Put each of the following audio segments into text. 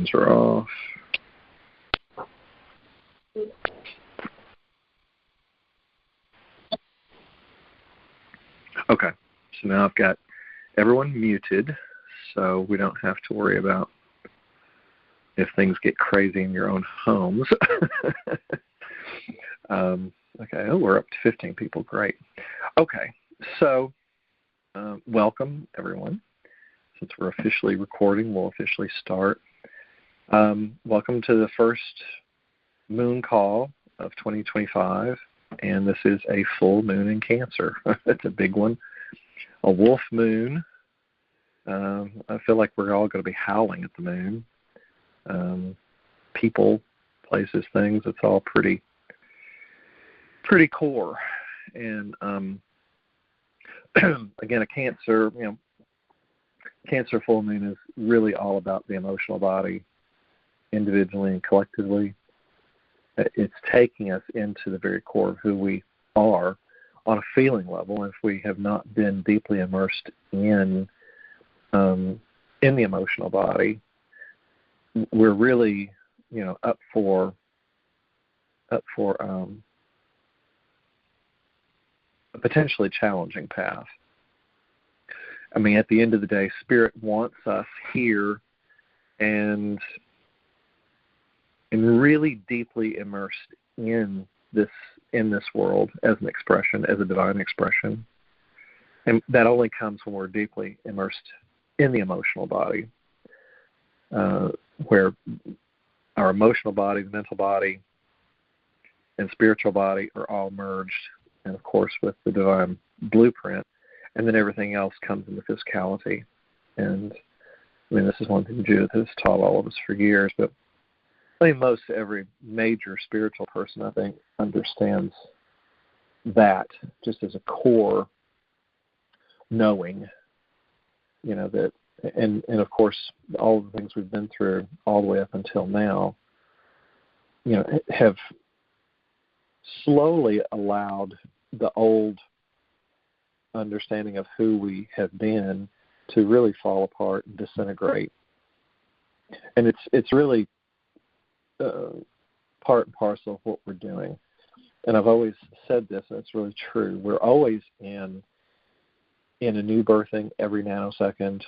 Microphones are off. Okay, so now I've got everyone muted, so we don't have to worry about if things get crazy in your own homes. Okay, we're up to 15 people. Great. Okay, so welcome, everyone. Since we're officially recording, we'll officially start. Welcome to the first moon call of 2025, and this is a full moon in Cancer. It's a big one. A wolf moon. I feel like we're all going to be howling at the moon. People, places, things, it's all pretty core. And again, a Cancer, Cancer full moon is really all about the emotional body, individually and collectively. It's taking us into the very core of who we are on a feeling level. If we have not been deeply immersed in the emotional body, we're really, up for a potentially challenging path. I mean, at the end of the day, Spirit wants us here and really deeply immersed in this world as an expression, as a divine expression. And that only comes when we're deeply immersed in the emotional body, where our emotional body, the mental body, and spiritual body are all merged, and of course with the divine blueprint. And then everything else comes into physicality. And I mean, this is one thing Judith has taught all of us for years, but I think most every major spiritual person, I think, understands that just as a core knowing, that, and of course, all of the things we've been through all the way up until now, have slowly allowed the old understanding of who we have been to really fall apart and disintegrate. And it's really part and parcel of what we're doing. And I've always said this, and it's really true. We're always in a new birthing every nanosecond,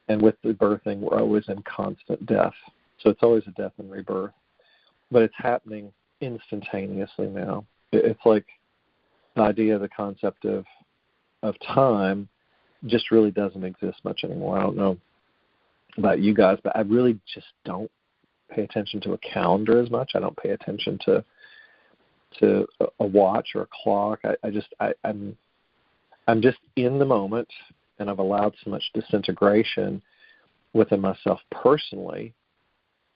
and with the birthing, we're always in constant death. So it's always a death and rebirth. But it's happening instantaneously now. It's like the idea, the concept of time just really doesn't exist much anymore. I don't know about you guys, but I really just don't pay attention to a calendar as much. I don't pay attention to a watch or a clock. I'm just in the moment, and I've allowed so much disintegration within myself personally,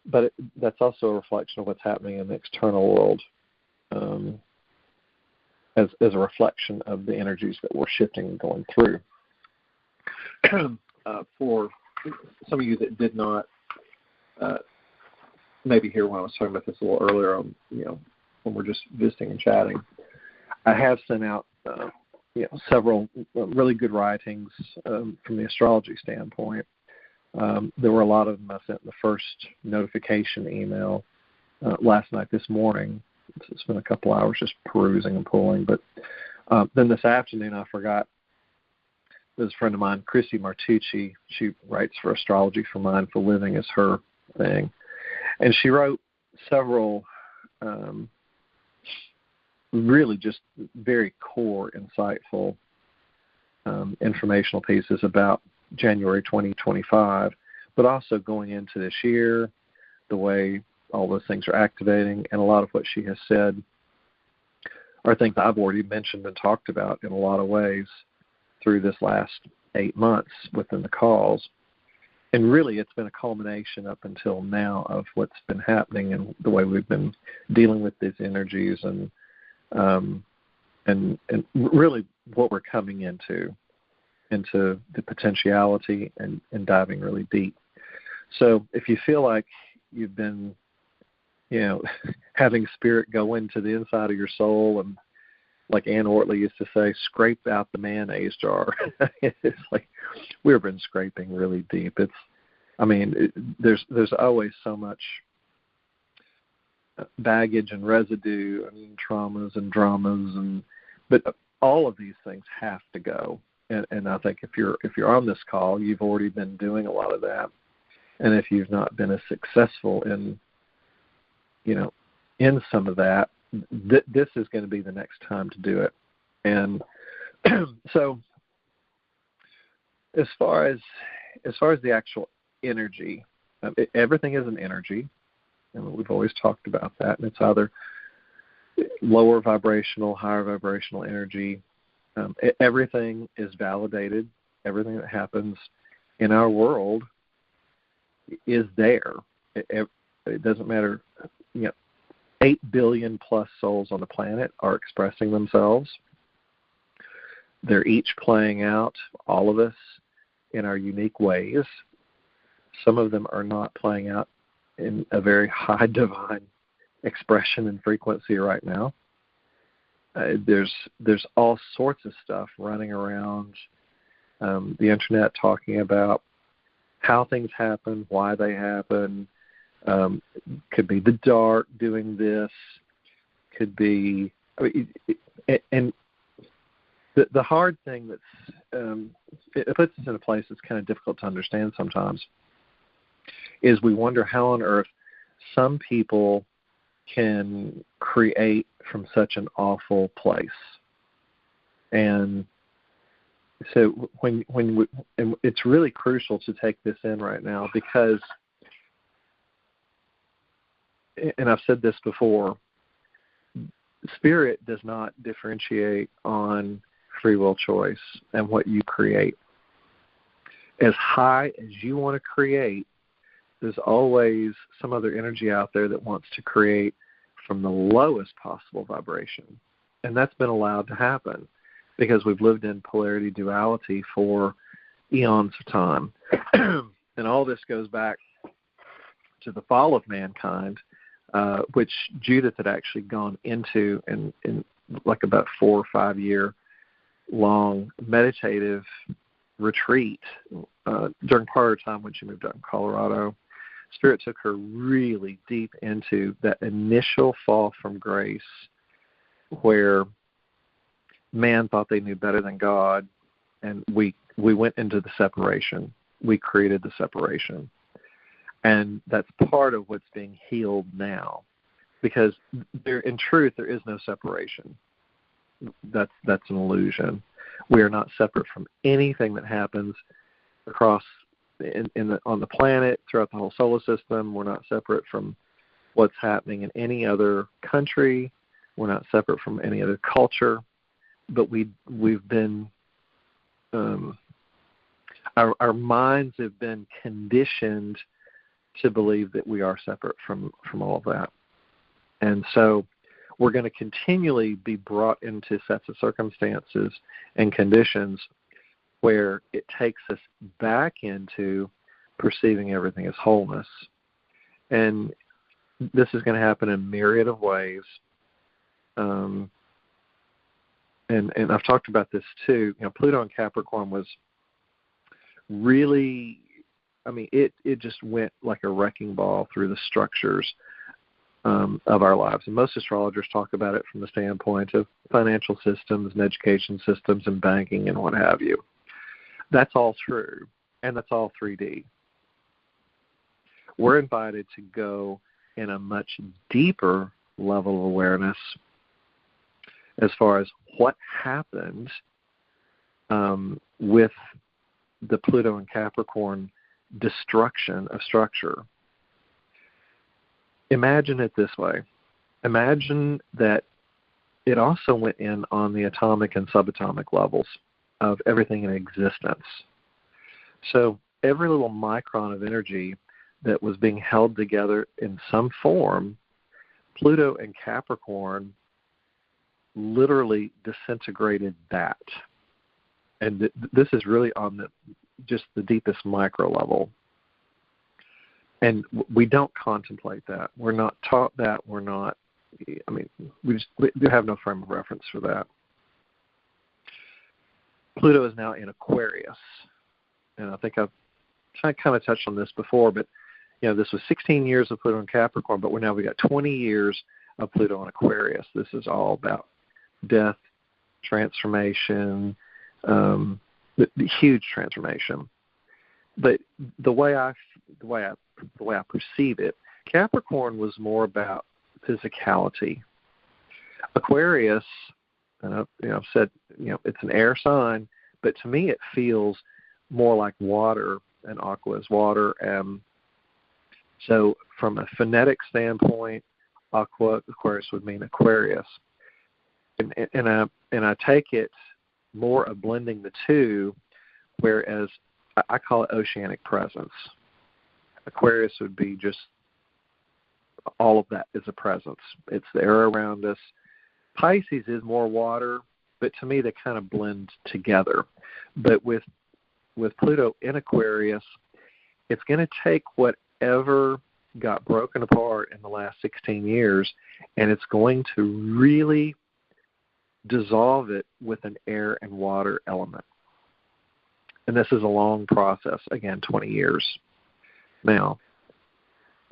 but that's also a reflection of what's happening in the external world, as a reflection of the energies that we're shifting and going through. For some of you that did not maybe hear when I was talking about this a little earlier, when we're just visiting and chatting, I have sent out several really good writings from the astrology standpoint. There were a lot of them I sent in the first notification email last night, this morning. It's been a couple hours just perusing and pulling. But then this afternoon I forgot. There's a friend of mine, Chrissy Martucci. She writes for Astrology for Mindful Living is her thing. And she wrote several really just very core, insightful informational pieces about January 2025, but also going into this year, the way all those things are activating. And a lot of what she has said are things I've already mentioned and talked about in a lot of ways through this last 8 months within the calls. And really, it's been a culmination up until now of what's been happening and the way we've been dealing with these energies and really what we're coming into the potentiality and diving really deep. So if you feel like you've been, having spirit go into the inside of your soul and, like Ann Ortley used to say, scrape out the mayonnaise jar. It's like we've been scraping really deep. I mean, there's always so much baggage and residue and traumas and dramas, but all of these things have to go. And I think if you're on this call, you've already been doing a lot of that. And if you've not been as successful in some of that, this is going to be the next time to do it. And so, as far as the actual energy, everything is an energy, and we've always talked about that. And it's either lower vibrational, higher vibrational energy. Everything is validated. Everything that happens in our world is there. It doesn't matter. 8 billion plus souls on the planet are expressing themselves. They're each playing out, all of us, in our unique ways. Some of them are not playing out in a very high divine expression and frequency right now. There's all sorts of stuff running around the internet talking about how things happen, why they happen. Could be the dark doing this. Could be, and the hard thing it puts us in a place that's kind of difficult to understand sometimes is we wonder how on earth some people can create from such an awful place. And so and it's really crucial to take this in right now because, and I've said this before, Spirit does not differentiate on free will choice and what you create. As high as you want to create, there's always some other energy out there that wants to create from the lowest possible vibration. And that's been allowed to happen because we've lived in polarity duality for eons of time. And all this goes back to the fall of mankind, which Judith had actually gone into in like about 4 or 5 year long meditative retreat during part of her time when she moved out in Colorado. Spirit took her really deep into that initial fall from grace where man thought they knew better than God, and we went into the separation. We created the separation. And that's part of what's being healed now, because in truth, there is no separation. That's an illusion. We are not separate from anything that happens across on the planet, throughout the whole solar system. We're not separate from what's happening in any other country. We're not separate from any other culture. But we've been our minds have been conditioned to believe that we are separate from all of that. And so we're going to continually be brought into sets of circumstances and conditions where it takes us back into perceiving everything as wholeness. And this is going to happen in a myriad of ways. And I've talked about this too. Pluto in Capricorn was really, it just went like a wrecking ball through the structures of our lives. And most astrologers talk about it from the standpoint of financial systems and education systems and banking and what have you. That's all true, and that's all 3D. We're invited to go in a much deeper level of awareness as far as what happened with the Pluto and Capricorn destruction of structure. Imagine it this way. Imagine that it also went in on the atomic and subatomic levels of everything in existence. So every little micron of energy that was being held together in some form, Pluto and Capricorn literally disintegrated that. And this is really on just the deepest micro level. And we don't contemplate that. We're not taught that. We're not, we have no frame of reference for that. Pluto is now in Aquarius. And I think I've I kind of touched on this before, but this was 16 years of Pluto in Capricorn, but we got 20 years of Pluto in Aquarius. This is all about death, transformation, the huge transformation. But the way I perceive it, Capricorn was more about physicality. Aquarius, and I've said it's an air sign, but to me it feels more like water, and aqua is water. So from a phonetic standpoint, Aquarius would mean Aquarius, and I take it more of blending the two, whereas I call it oceanic presence. Aquarius would be just all of that is a presence. It's the air around us. Pisces is more water, but to me they kind of blend together. But with Pluto in Aquarius, it's going to take whatever got broken apart in the last 16 years, and it's going to really dissolve it with an air and water element. And this is a long process, again, 20 years. Now,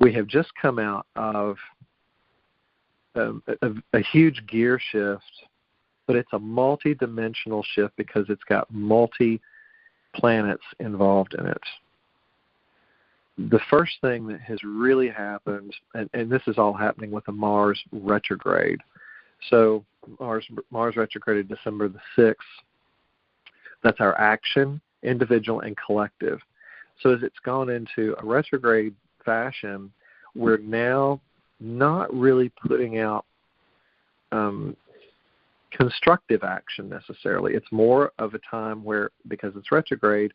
we have just come out of a huge gear shift, but it's a multi-dimensional shift because it's got multi-planets involved in it. The first thing that has really happened, and this is all happening with a Mars retrograde. So Mars retrograded December the 6th. That's our action, individual, and collective. So as it's gone into a retrograde fashion, we're now not really putting out constructive action necessarily. It's more of a time where, because it's retrograde,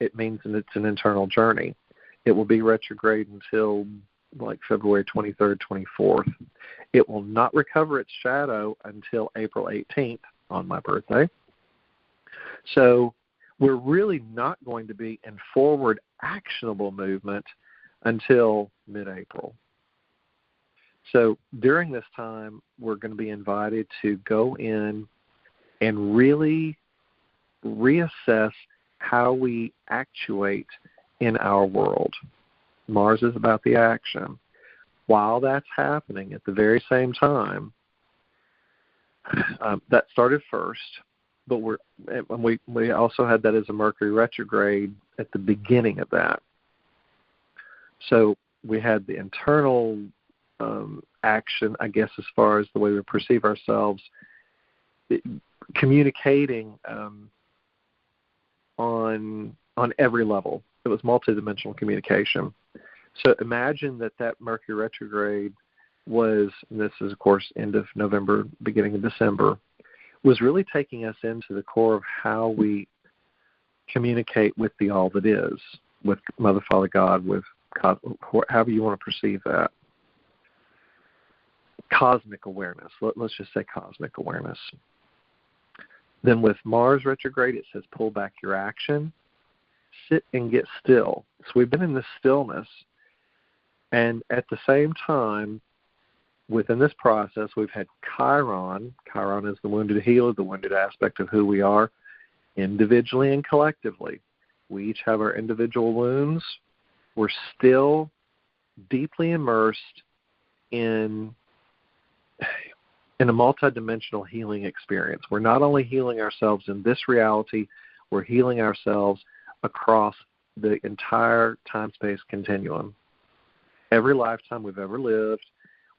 it means that it's an internal journey. It will be retrograde until February 23rd, 24th. It will not recover its shadow until April 18th on my birthday. So we're really not going to be in forward actionable movement until mid-April. So during this time, we're going to be invited to go in and really reassess how we actuate in our world. Mars is about the action. While that's happening at the very same time, that started first, but we also had that as a Mercury retrograde at the beginning of that. So we had the internal action, I guess, as far as the way we perceive ourselves, communicating on every level. It was multidimensional communication. So imagine that Mercury retrograde was, and this is, of course, end of November, beginning of December, was really taking us into the core of how we communicate with the all that is, with Mother, Father, God, with however you want to perceive that. Cosmic awareness. Let's just say cosmic awareness. Then with Mars retrograde, it says pull back your action, sit and get still. So we've been in this stillness, and at the same time, within this process, we've had Chiron. Chiron is the wounded healer, the wounded aspect of who we are, individually and collectively. We each have our individual wounds. We're still deeply immersed in a multidimensional healing experience. We're not only healing ourselves in this reality, we're healing ourselves across the entire time-space continuum. Every lifetime we've ever lived,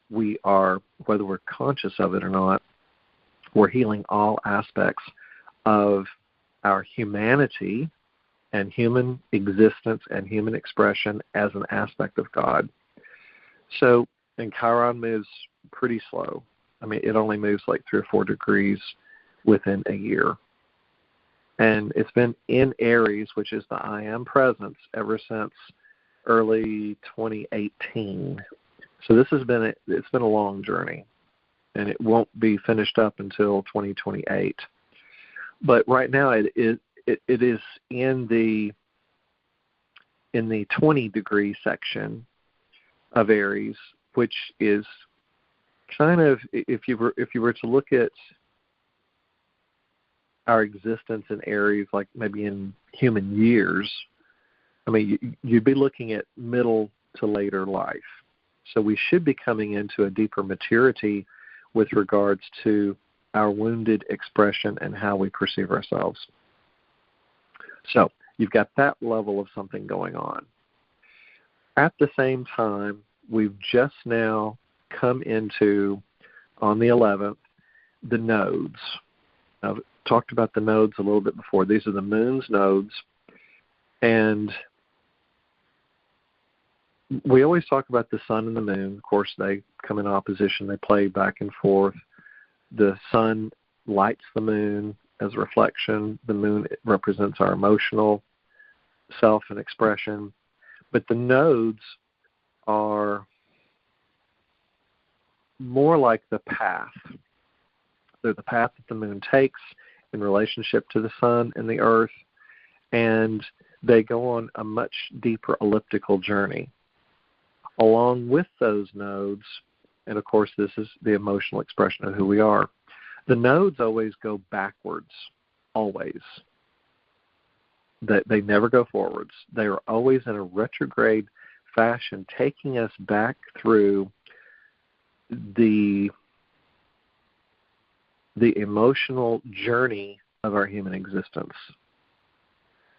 we are, whether we're conscious of it or not, we're healing all aspects of our humanity and human existence and human expression as an aspect of God. So, and Chiron moves pretty slow. I mean, it only moves 3 or 4 degrees within a year. And it's been in Aries, which is the I am presence, ever since early 2018. So it's been a long journey, and it won't be finished up until 2028. But right now it is in the 20-degree section of Aries, which is kind of, if you were to look at our existence in Aries, maybe in human years, you'd be looking at middle to later life. So we should be coming into a deeper maturity with regards to our wounded expression and how we perceive ourselves. So you've got that level of something going on. At the same time, we've just now come into, on the 11th, the nodes. I've talked about the nodes a little bit before. These are the moon's nodes. And we always talk about the sun and the moon. Of course, they come in opposition. They play back and forth. The sun lights the moon as a reflection. The moon represents our emotional self and expression. But the nodes are more like the path. They're the path that the moon takes in relationship to the sun and the earth, and they go on a much deeper elliptical journey. Along with those nodes, and of course this is the emotional expression of who we are, the nodes always go backwards, always. They never go forwards. They are always in a retrograde fashion, taking us back through the emotional journey of our human existence.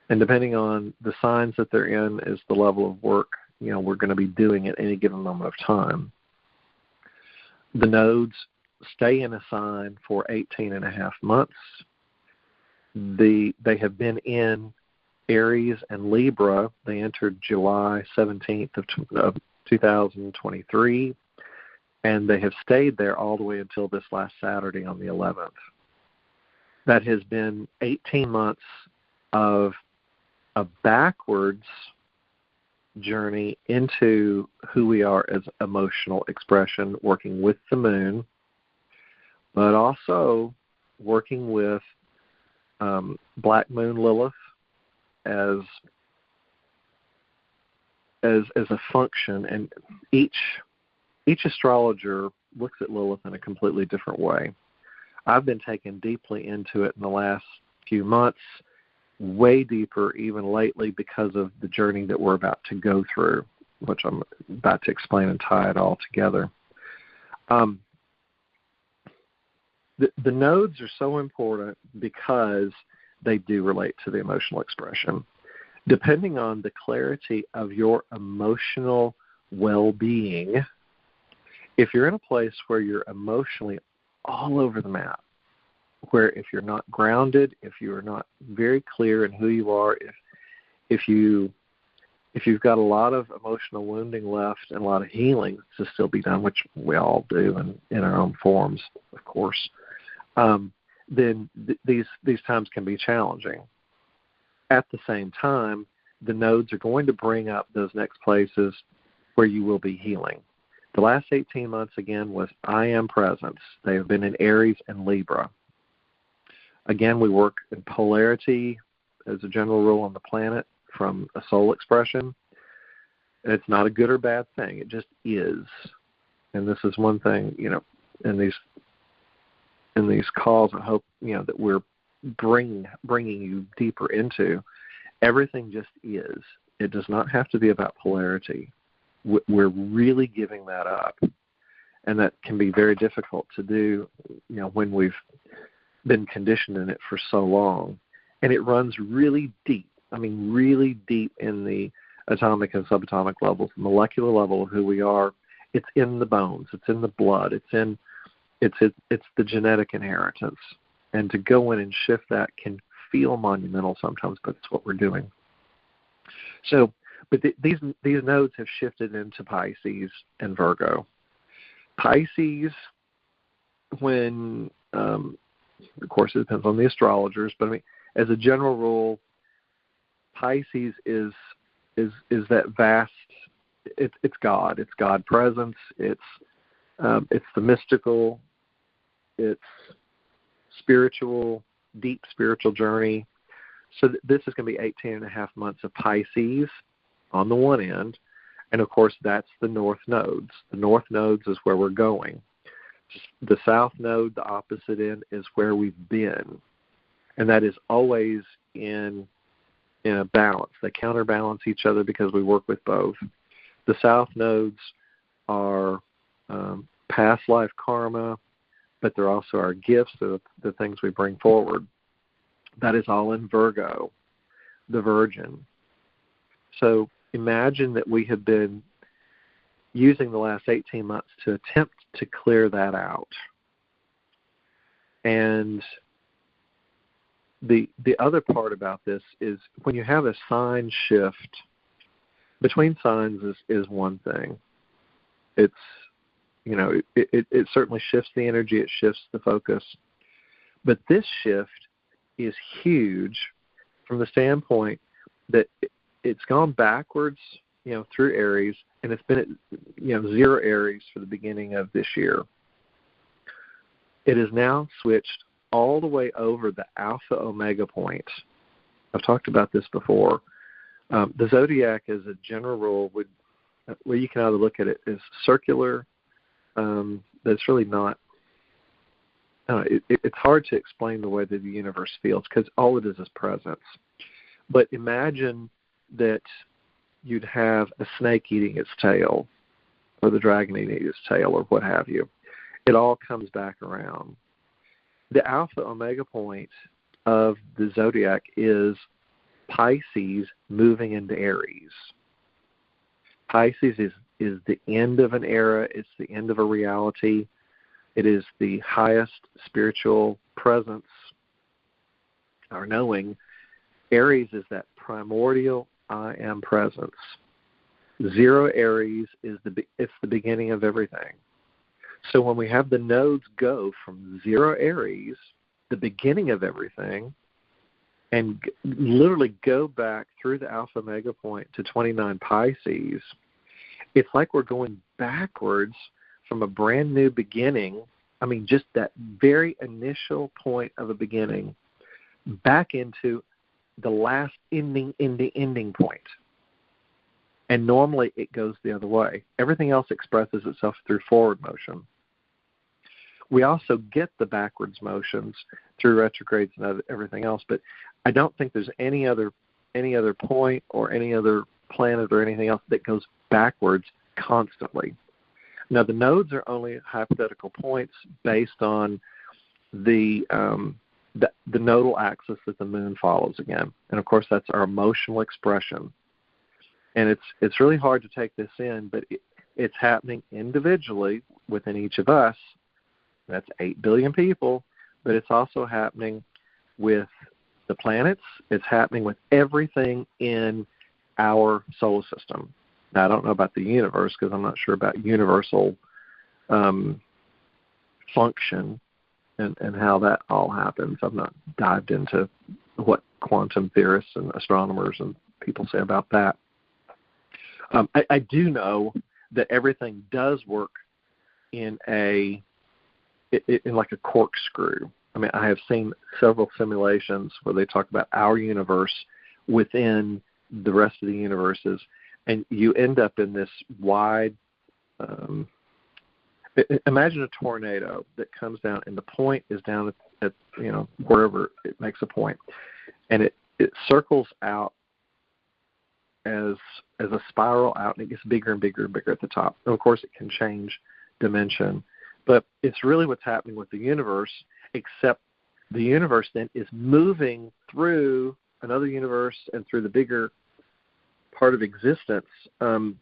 And depending on the signs that they're in is the level of work we're going to be doing at any given moment of time. The nodes stay in a sign for 18 and a half months. They have been in Aries and Libra. They entered July 17th of 2023, and they have stayed there all the way until this last Saturday on the 11th. That has been 18 months of a backwards journey into who we are as emotional expression, working with the moon, but also working with Black Moon Lilith as a function, and each astrologer looks at Lilith in a completely different way. I've been taken deeply into it in the last few months, way deeper even lately because of the journey that we're about to go through, which I'm about to explain and tie it all together. The nodes are so important because they do relate to the emotional expression. Depending on the clarity of your emotional well-being, if you're in a place where you're emotionally all over the map, where if you're not grounded, if you're not very clear in who you are, if you've got a lot of emotional wounding left and a lot of healing to still be done, which we all do in our own forms, of course, then these times can be challenging. At the same time, the nodes are going to bring up those next places where you will be healing. The last 18 months, again, was I am presence. They have been in Aries and Libra. Again, we work in polarity as a general rule on the planet from a soul expression. And it's not a good or bad thing. It just is. And this is one thing, in these calls, I hope, that we're bringing you deeper into. Everything just is. It does not have to be about polarity. We're really giving that up. And that can be very difficult to do, when we've been conditioned in it for so long. And it runs really deep. Really deep in the atomic and subatomic levels, molecular level of who we are. It's in the bones. It's in the blood. It's the genetic inheritance. And to go in and shift that can feel monumental sometimes, but it's what we're doing. So, but these nodes have shifted into Pisces and Virgo. Pisces, when of course, it depends on the astrologers, but as a general rule, Pisces is that vast. It's God. It's God presence. It's the mystical. It's spiritual, deep spiritual journey. So this is going to be 18 and a half months of Pisces on the one end, and of course that's the north nodes. The north nodes is where we're going. The south node, the opposite end, is where we've been. And that is always in in a balance. They counterbalance each other because we work with both. The south nodes are past life karma, but they're also our gifts, the things we bring forward. That is all in Virgo, the Virgin. So imagine that we have been using the last 18 months to attempt to clear that out. And the other part about this is when you have a sign shift, between signs is one thing. It's, it certainly shifts the energy, it shifts the focus. But this shift is huge from the standpoint that it's gone backwards, through Aries, and it's been at, 0 Aries for the beginning of this year. It is now switched all the way over the Alpha Omega point. I've talked about this before. The zodiac, as a general rule, you can either look at it as circular, that's really not. It's hard to explain the way that the universe feels because all it is presence. But imagine that you'd have a snake eating its tail, or the dragon eating its tail, or what have you. It all comes back around. The Alpha Omega point of the zodiac is Pisces moving into Aries. Pisces is the end of an era. It's the end of a reality. It is the highest spiritual presence, or knowing. Aries is that primordial I am presence. 0 Aries it's the beginning of everything. So when we have the nodes go from 0 Aries, the beginning of everything, and literally go back through the Alpha Omega point to 29 Pisces, it's like we're going backwards from a brand new beginning. I mean, just that very initial point of a beginning back into the last ending point. And normally it goes the other way. Everything else expresses itself through forward motion. We also get the backwards motions through retrogrades and everything else, but I don't think there's any other point or any other planet or anything else that goes backwards constantly. Now, the nodes are only hypothetical points based on the nodal axis that the moon follows again. And, of course, that's our emotional expression. And it's really hard to take this in, but it's happening individually within each of us. That's 8 billion people, but it's also happening with the planets. It's happening with everything in our solar system. Now, I don't know about the universe because I'm not sure about universal function and how that all happens. I've not dived into what quantum theorists and astronomers and people say about that. I do know that everything does work in like a corkscrew. I mean, I have seen several simulations where they talk about our universe within the rest of the universes, and you end up in this wide. Imagine a tornado that comes down, and the point is down at wherever it makes a point, and it circles out as a spiral out, and it gets bigger and bigger and bigger at the top. And of course, it can change dimension, but it's really what's happening with the universe, except the universe then is moving through another universe and through the bigger part of existence, and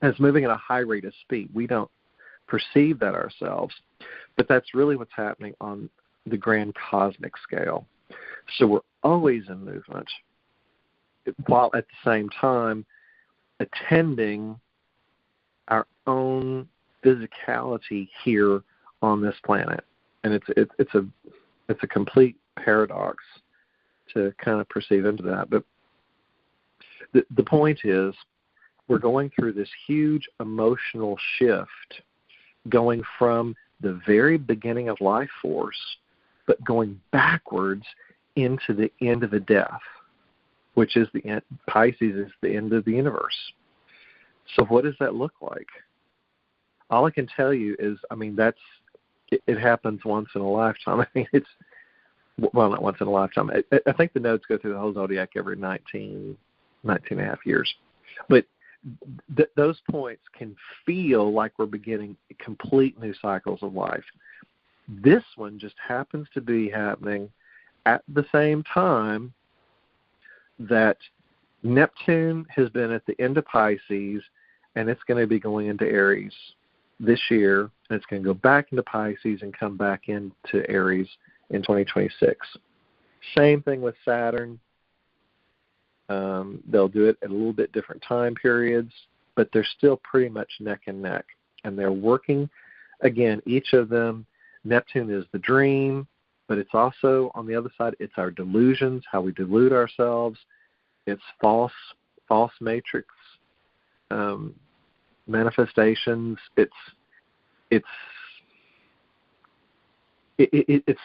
it's moving at a high rate of speed. We don't perceive that ourselves, but that's really what's happening on the grand cosmic scale. So we're always in movement, while at the same time attending our own physicality here on this planet. And it's a complete paradox to kind of perceive into that. But the point is, we're going through this huge emotional shift, going from the very beginning of life force, but going backwards into the end of a death, which is the end. Pisces is the end of the universe. So what does that look like? All I can tell you is, it happens once in a lifetime. well, not once in a lifetime. I think the nodes go through the whole zodiac every 19 and a half years. But those points can feel like we're beginning complete new cycles of life. This one just happens to be happening at the same time that Neptune has been at the end of Pisces, and it's going to be going into Aries this year, and it's going to go back into Pisces and come back into Aries in 2026. Same thing with Saturn. They'll do it at a little bit different time periods, but they're still pretty much neck and neck. And they're working, again, each of them. Neptune is the dream, but it's also, on the other side, it's our delusions, how we delude ourselves. It's false matrix manifestations. It's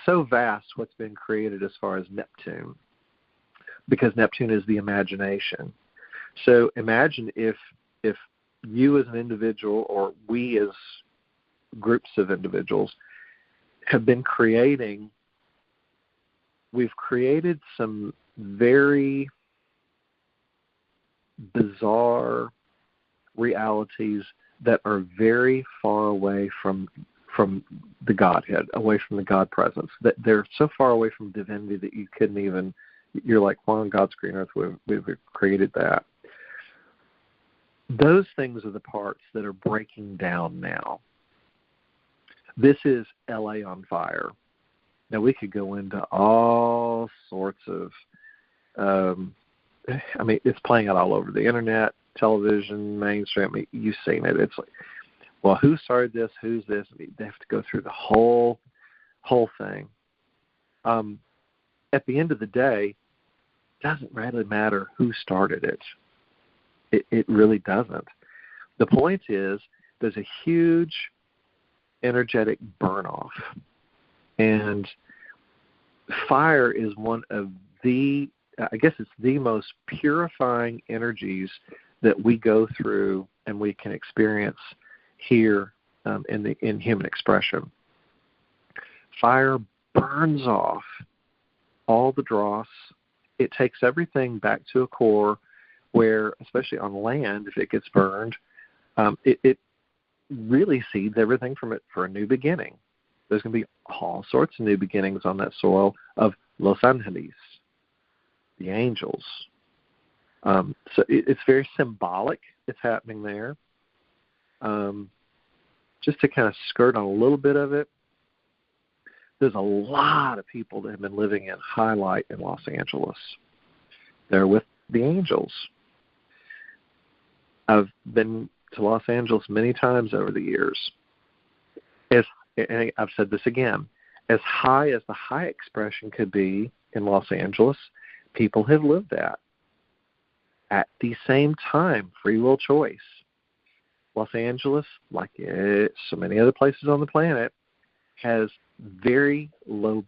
so vast what's been created as far as Neptune, because Neptune is the imagination. So imagine if you as an individual, or we as groups of individuals, have been we've created some very bizarre realities that are very far away from the Godhead, away from the God presence. That they're so far away from divinity that you couldn't even, you're like, why on God's green earth we've created that? Those things are the parts that are breaking down now. This is LA on fire. Now, we could go into all sorts of, it's playing out all over the internet, television, mainstream. You've seen it. It's like, well, who started this? Who's this? They have to go through the whole thing. At the end of the day, it doesn't really matter who started it. It really doesn't. The point is, there's a huge energetic burn-off. And fire is one of the, I guess it's the most purifying energies that we go through and we can experience here in human expression. Fire burns off all the dross. It takes everything back to a core where, especially on land, if it gets burned, it really seeds everything from it for a new beginning. There's going to be all sorts of new beginnings on that soil of Los Angeles, the angels. So it's very symbolic. It's happening there. Just to kind of skirt on a little bit of it, there's a lot of people that have been living in highlight in Los Angeles. They're with the angels. I've been to Los Angeles many times over the years. And I've said this again, as high as the high expression could be in Los Angeles, people have lived that. At the same time, free will choice. Los Angeles, like so many other places on the planet, has very low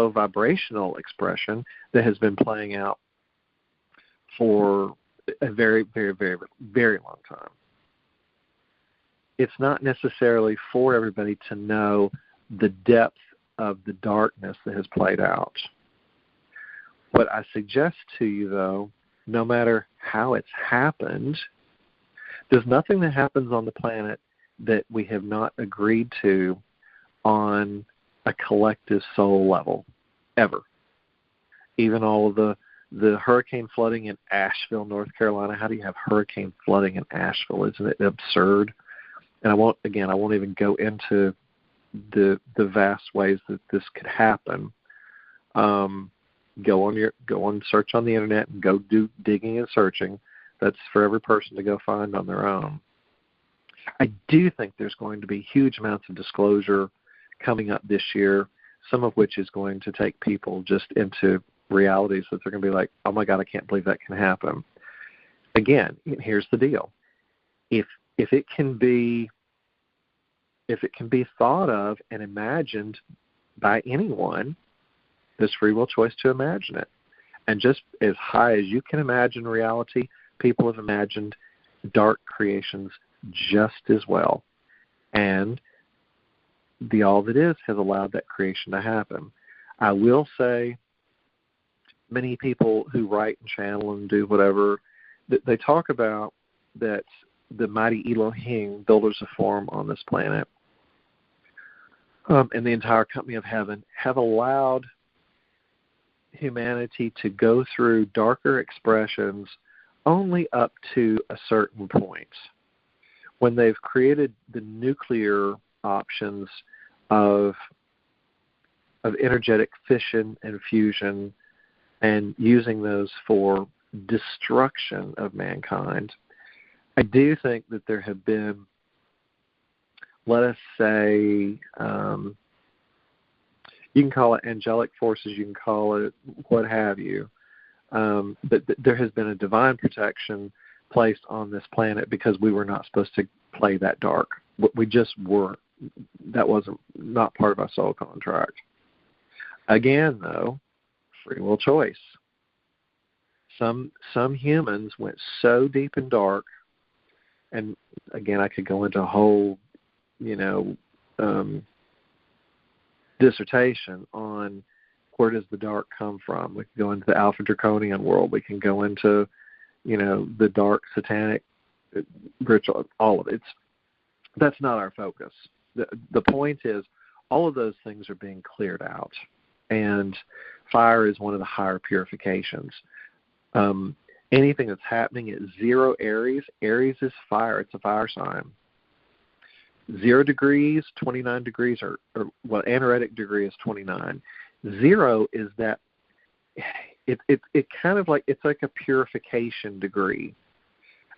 vibrational expression that has been playing out for a very, very, very, very long time. It's not necessarily for everybody to know the depth of the darkness that has played out. What I suggest to you, though, no matter how it's happened, there's nothing that happens on the planet that we have not agreed to on a collective soul level, ever. Even all of the hurricane flooding in Asheville, North Carolina. How do you have hurricane flooding in Asheville? Isn't it absurd? And I won't even go into the vast ways that this could happen. Go on, search on the internet and go do digging and searching. That's for every person to go find on their own. I do think there's going to be huge amounts of disclosure coming up this year, some of which is going to take people just into realities that they're going to be like, oh my God, I can't believe that can happen. Again, here's the deal. If it can be thought of and imagined by anyone, there's free will choice to imagine it. And just as high as you can imagine reality, people have imagined dark creations just as well. And the all that is has allowed that creation to happen. I will say many people who write and channel and do whatever, they talk about that the mighty Elohim, builders of form on this planet, and the entire company of heaven have allowed humanity to go through darker expressions only up to a certain point. When they've created the nuclear options of energetic fission and fusion and using those for destruction of mankind, I do think that there have been, let us say, you can call it angelic forces, you can call it what have you, but there has been a divine protection placed on this planet because we were not supposed to play that dark. We just weren't. That wasn't not part of our soul contract. Again, though, free will choice. Some humans went so deep and dark, and again, I could go into a whole, dissertation on where does the dark come from. We can go into the Alpha Draconian world. We can go into, the dark satanic ritual, all of it. That's not our focus. The point is all of those things are being cleared out, and fire is one of the higher purifications. Anything that's happening at 0 Aries is fire. It's a fire sign. 0 degrees, 29 degrees, or anaretic degree is 29. 0 is that it kind of like, it's like a purification degree.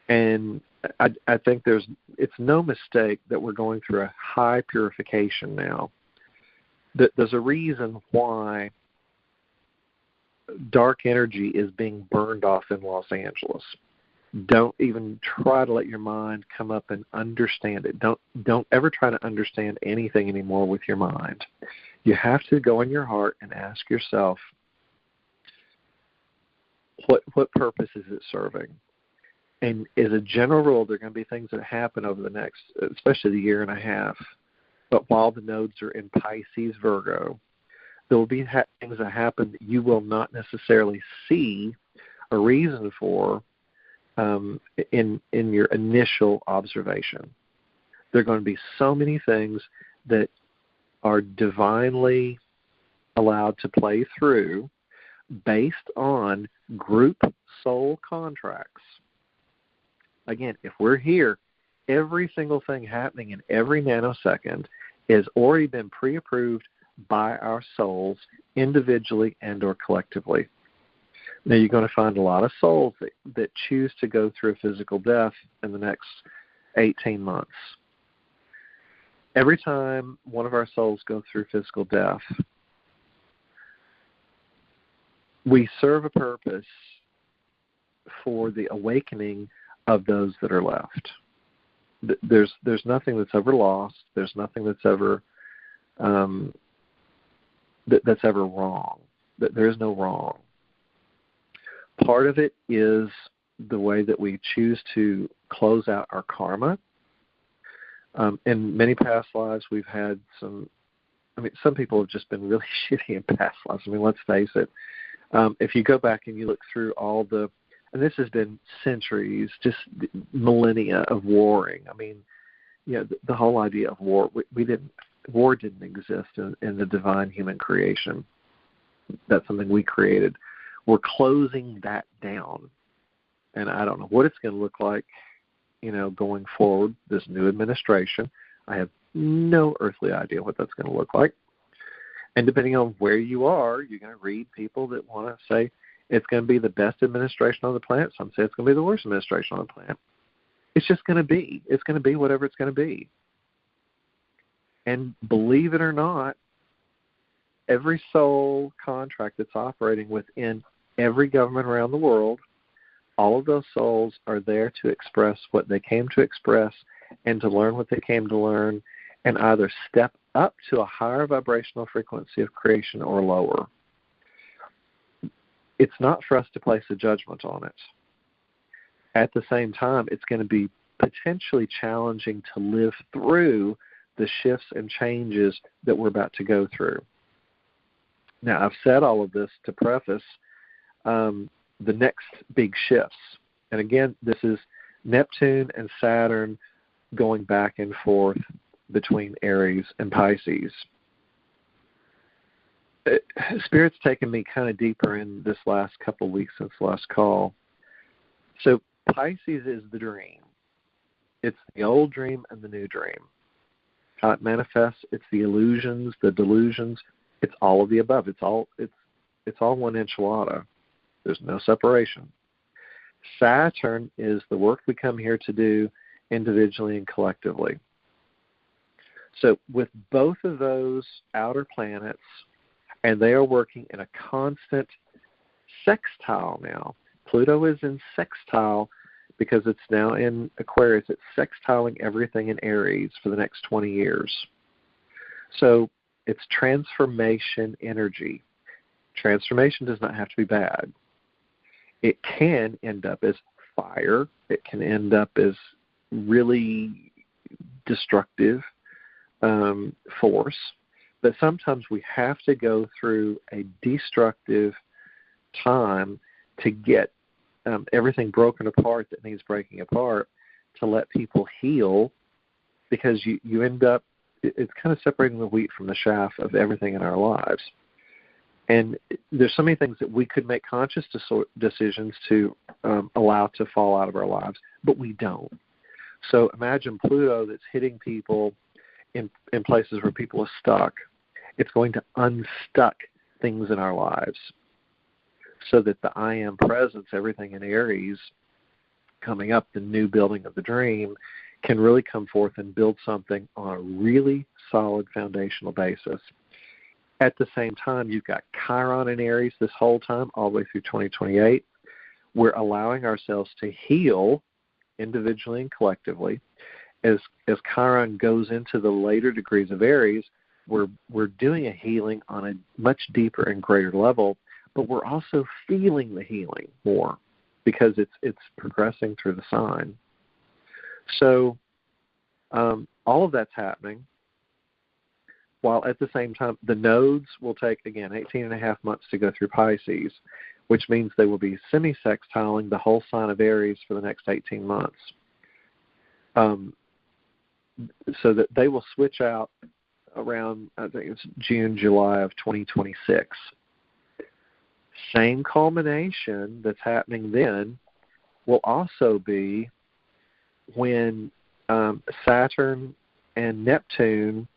And I think it's no mistake that we're going through a high purification now. There's a reason why dark energy is being burned off in Los Angeles. Don't even try to let your mind come up and understand it. Don't ever try to understand anything anymore with your mind. You have to go in your heart and ask yourself, what purpose is it serving? And as a general rule, there are going to be things that happen over the next, especially the year and a half. But while the nodes are in Pisces, Virgo, there will be things that happen that you will not necessarily see a reason for in your initial observation. There are going to be so many things that are divinely allowed to play through based on group soul contracts. Again, if we're here, every single thing happening in every nanosecond has already been pre-approved by our souls individually and or collectively. Now, you're going to find a lot of souls that choose to go through a physical death in the next 18 months. Every time one of our souls go through physical death, we serve a purpose for the awakening of those that are left. There's nothing that's ever lost. There's nothing that's ever that's ever wrong. There is no wrong. Part of it is the way that we choose to close out our karma. In many past lives, we've had some people have just been really shitty in past lives. Let's face it. If you go back and you look through all and this has been centuries, just millennia of warring. The whole idea of war, war didn't exist in the divine human creation. That's something we created. We're closing that down. And I don't know what it's going to look like, going forward, this new administration. I have no earthly idea what that's going to look like. And depending on where you are, you're going to read people that want to say it's going to be the best administration on the planet. Some say it's going to be the worst administration on the planet. It's just going to be. It's going to be whatever it's going to be. And believe it or not, every soul contract that's operating within every government around the world, all of those souls are there to express what they came to express and to learn what they came to learn, and either step up to a higher vibrational frequency of creation or lower. It's not for us to place a judgment on it. At the same time, it's going to be potentially challenging to live through the shifts and changes that we're about to go through. Now, I've said all of this to preface the next big shifts. And again, this is Neptune and Saturn going back and forth between Aries and Pisces. Spirit's taken me kind of deeper in this last couple of weeks since the last call. So Pisces is the dream. It's the old dream and the new dream. How it manifests, it's the illusions, the delusions. It's all of the above. It's all one enchilada. There's no separation. Saturn is the work we come here to do individually and collectively. So with both of those outer planets, and they are working in a constant sextile now. Pluto is in sextile because it's now in Aquarius. It's sextiling everything in Aries for the next 20 years. So it's transformation energy. Transformation does not have to be bad. It can end up as fire. It can end up as really destructive force. But sometimes we have to go through a destructive time to get everything broken apart that needs breaking apart, to let people heal, because you end up, it's kind of separating the wheat from the chaff of everything in our lives. And there's so many things that we could make conscious decisions to allow to fall out of our lives, but we don't. So imagine Pluto that's hitting people in places where people are stuck. It's going to unstuck things in our lives so that the I am presence, everything in Aries coming up, the new building of the dream, can really come forth and build something on a really solid foundational basis. At the same time, you've got Chiron in Aries this whole time, all the way through 2028. We're allowing ourselves to heal individually and collectively. As Chiron goes into the later degrees of Aries, we're doing a healing on a much deeper and greater level, but we're also feeling the healing more because it's progressing through the sign. So all of that's happening, while at the same time the nodes will take, again, 18 and a half months to go through Pisces, which means they will be semi-sextiling the whole sign of Aries for the next 18 months. So that they will switch out around, I think it's June, July of 2026. Same culmination that's happening then will also be when Saturn and Neptune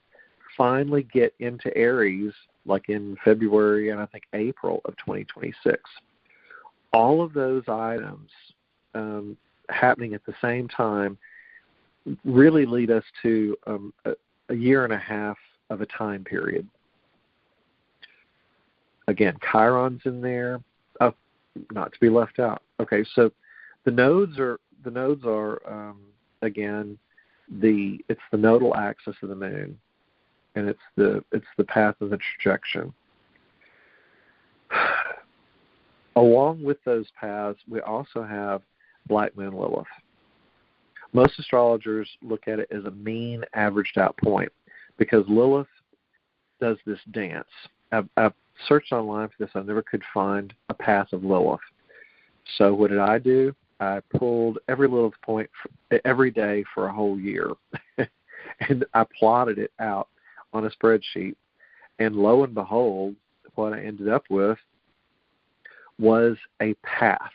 finally get into Aries, like in February and I think April of 2026. All of those items happening at the same time really lead us to a year and a half of a time period. Again, Chiron's in there, not to be left out. Okay, so the nodes are again it's the nodal axis of the moon, and it's the path of the trajectory. Along with those paths, we also have Black Moon Lilith. Most astrologers look at it as a mean, averaged out point because Lilith does this dance. I've searched online for this. I never could find a path of Lilith. So what did I do? I pulled every Lilith point every day for a whole year, and I plotted it out on a spreadsheet. And lo and behold, what I ended up with was a path.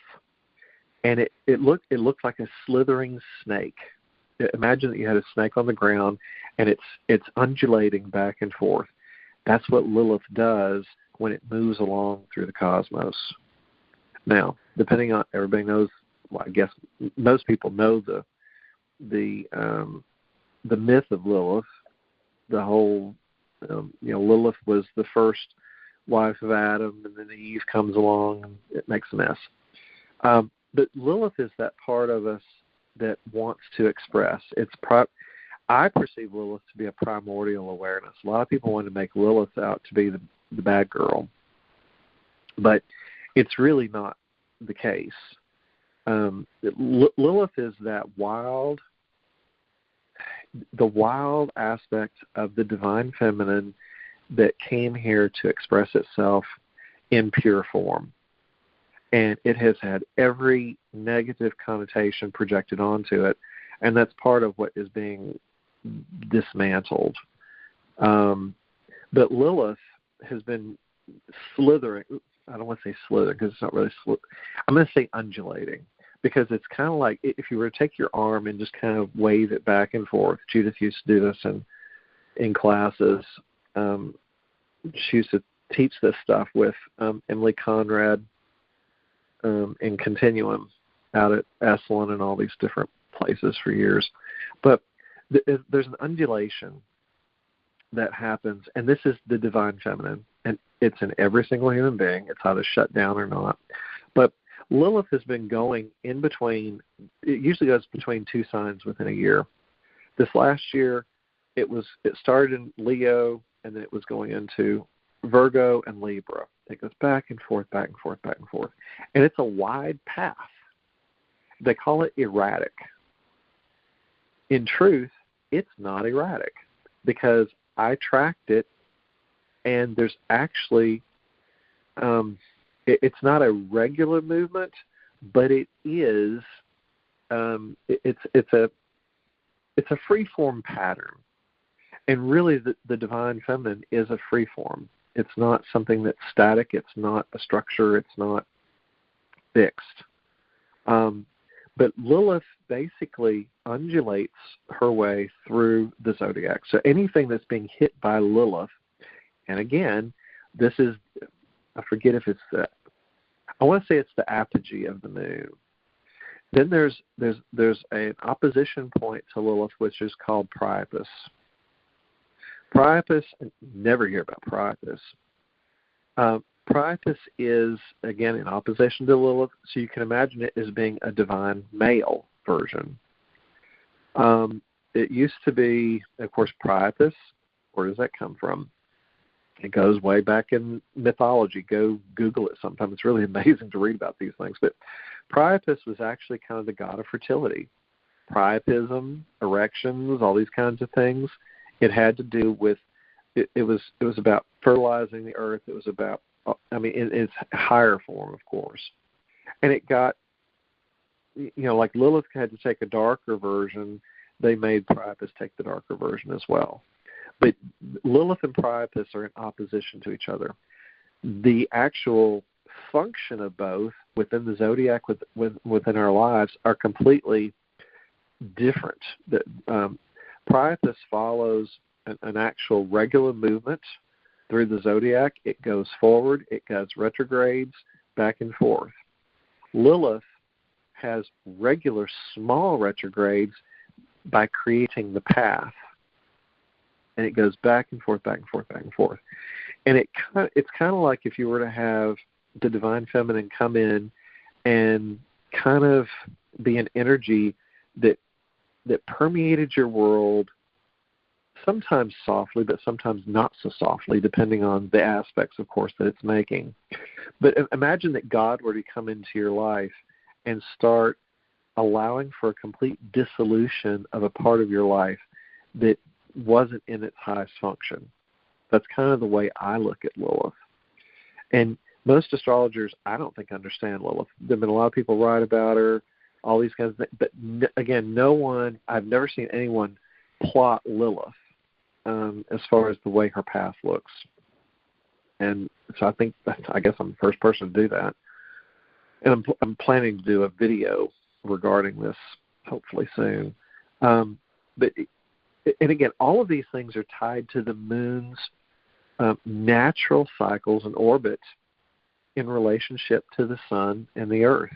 And it looked like a slithering snake. Imagine that you had a snake on the ground, and it's undulating back and forth. That's what Lilith does when it moves along through the cosmos. Now, depending on, everybody knows, well, I guess most people know the myth of Lilith. The whole, Lilith was the first wife of Adam, and then Eve comes along and it makes a mess. But Lilith is that part of us that wants to express. I perceive Lilith to be a primordial awareness. A lot of people want to make Lilith out to be the bad girl, but it's really not the case. Lilith is the wild aspect of the divine feminine that came here to express itself in pure form. And it has had every negative connotation projected onto it, and that's part of what is being dismantled. But Lilith has been slithering. I don't want to say slithering because it's not really I'm going to say undulating, because it's kind of like if you were to take your arm and just kind of wave it back and forth. Judith used to do this in classes. She used to teach this stuff with Emily Conrad in Continuum out at Esalen and all these different places for years. But there's an undulation that happens, and this is the divine feminine, and it's in every single human being. It's either shut down or not. But Lilith has been going in between. It usually goes between two signs within a year. This last year, it started in Leo, and then it was going into Virgo and Libra. It goes back and forth, back and forth, back and forth. And it's a wide path. They call it erratic. In truth, it's not erratic, because I tracked it, and there's actually it's not a regular movement, but it is it's a free form pattern. And really the divine feminine is a free form. It's not something that's static. It's not a structure. It's not fixed. But Lilith basically undulates her way through the zodiac. So anything that's being hit by Lilith, and again, this is, I forget if it's I want to say it's the apogee of the moon. Then there's an opposition point to Lilith, which is called Priapus. Priapus, never hear about Priapus. Priapus is, again, in opposition to Lilith, so you can imagine it as being a divine male version. It used to be, of course, Priapus. Where does that come from? It goes way back in mythology. Go Google it sometime. It's really amazing to read about these things. But Priapus was actually kind of the god of fertility. Priapism, erections, all these kinds of things. It had to do with, it was about fertilizing the earth. It was about, in its higher form, of course. And it got, like Lilith had to take a darker version. They made Priapus take the darker version as well. But Lilith and Priapus are in opposition to each other. The actual function of both within the zodiac, within our lives, are completely different. Priapus follows an actual regular movement through the zodiac. It goes forward. It goes retrogrades, back and forth. Lilith has regular small retrogrades by creating the path. And it goes back and forth, back and forth, back and forth. And it's kind of like if you were to have the divine feminine come in and kind of be an energy that permeated your world, sometimes softly, but sometimes not so softly, depending on the aspects, of course, that it's making. But imagine that God were to come into your life and start allowing for a complete dissolution of a part of your life that wasn't in its highest function. That's kind of the way I look at Lilith. And most astrologers, I don't think, understand Lilith. There have been a lot of people write about her, all these kinds of things. But again, I've never seen anyone plot Lilith as far as the way her path looks. And so I guess I'm the first person to do that. And I'm planning to do a video regarding this hopefully soon. And again, all of these things are tied to the moon's natural cycles and orbit in relationship to the sun and the earth.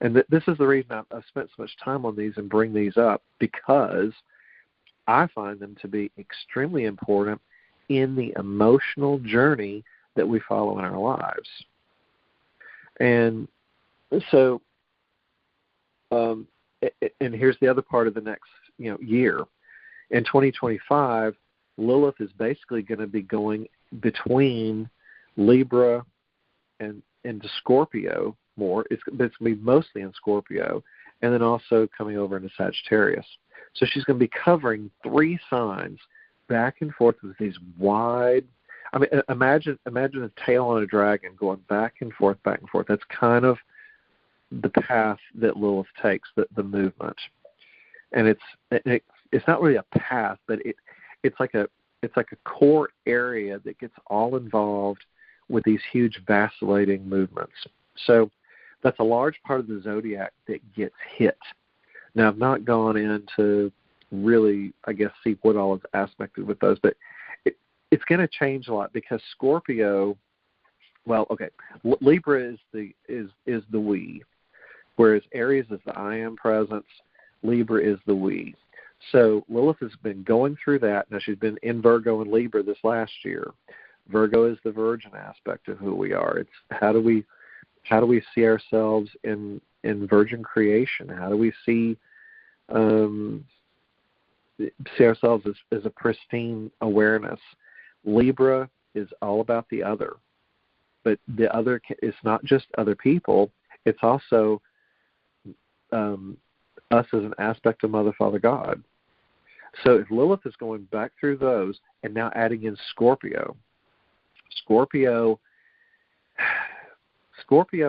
And this is the reason I've spent so much time on these and bring these up, because I find them to be extremely important in the emotional journey that we follow in our lives. And so, and here's the other part of the next year. In 2025, Lilith is basically going to be going between Libra and into Scorpio more. It's going to be mostly in Scorpio, and then also coming over into Sagittarius. So she's going to be covering 3 signs back and forth with these wide. I mean, imagine a tail on a dragon going back and forth, back and forth. That's kind of the path that Lilith takes, the movement. And it's not really a path, but it's like a core area that gets all involved with these huge vacillating movements. So that's a large part of the zodiac that gets hit. Now, I've not gone into really, I guess, see what all is aspected with those, but it's going to change a lot because Scorpio, well, okay, Libra is the we, whereas Aries is the I am presence, Libra is the we. So Lilith has been going through that. Now, she's been in Virgo and Libra this last year. Virgo is the virgin aspect of who we are. It's how do we see ourselves in virgin creation? How do we see ourselves as a pristine awareness? Libra is all about the other, but the other is not just other people. It's also us as an aspect of Mother, Father, God. So if Lilith is going back through those and now adding in Scorpio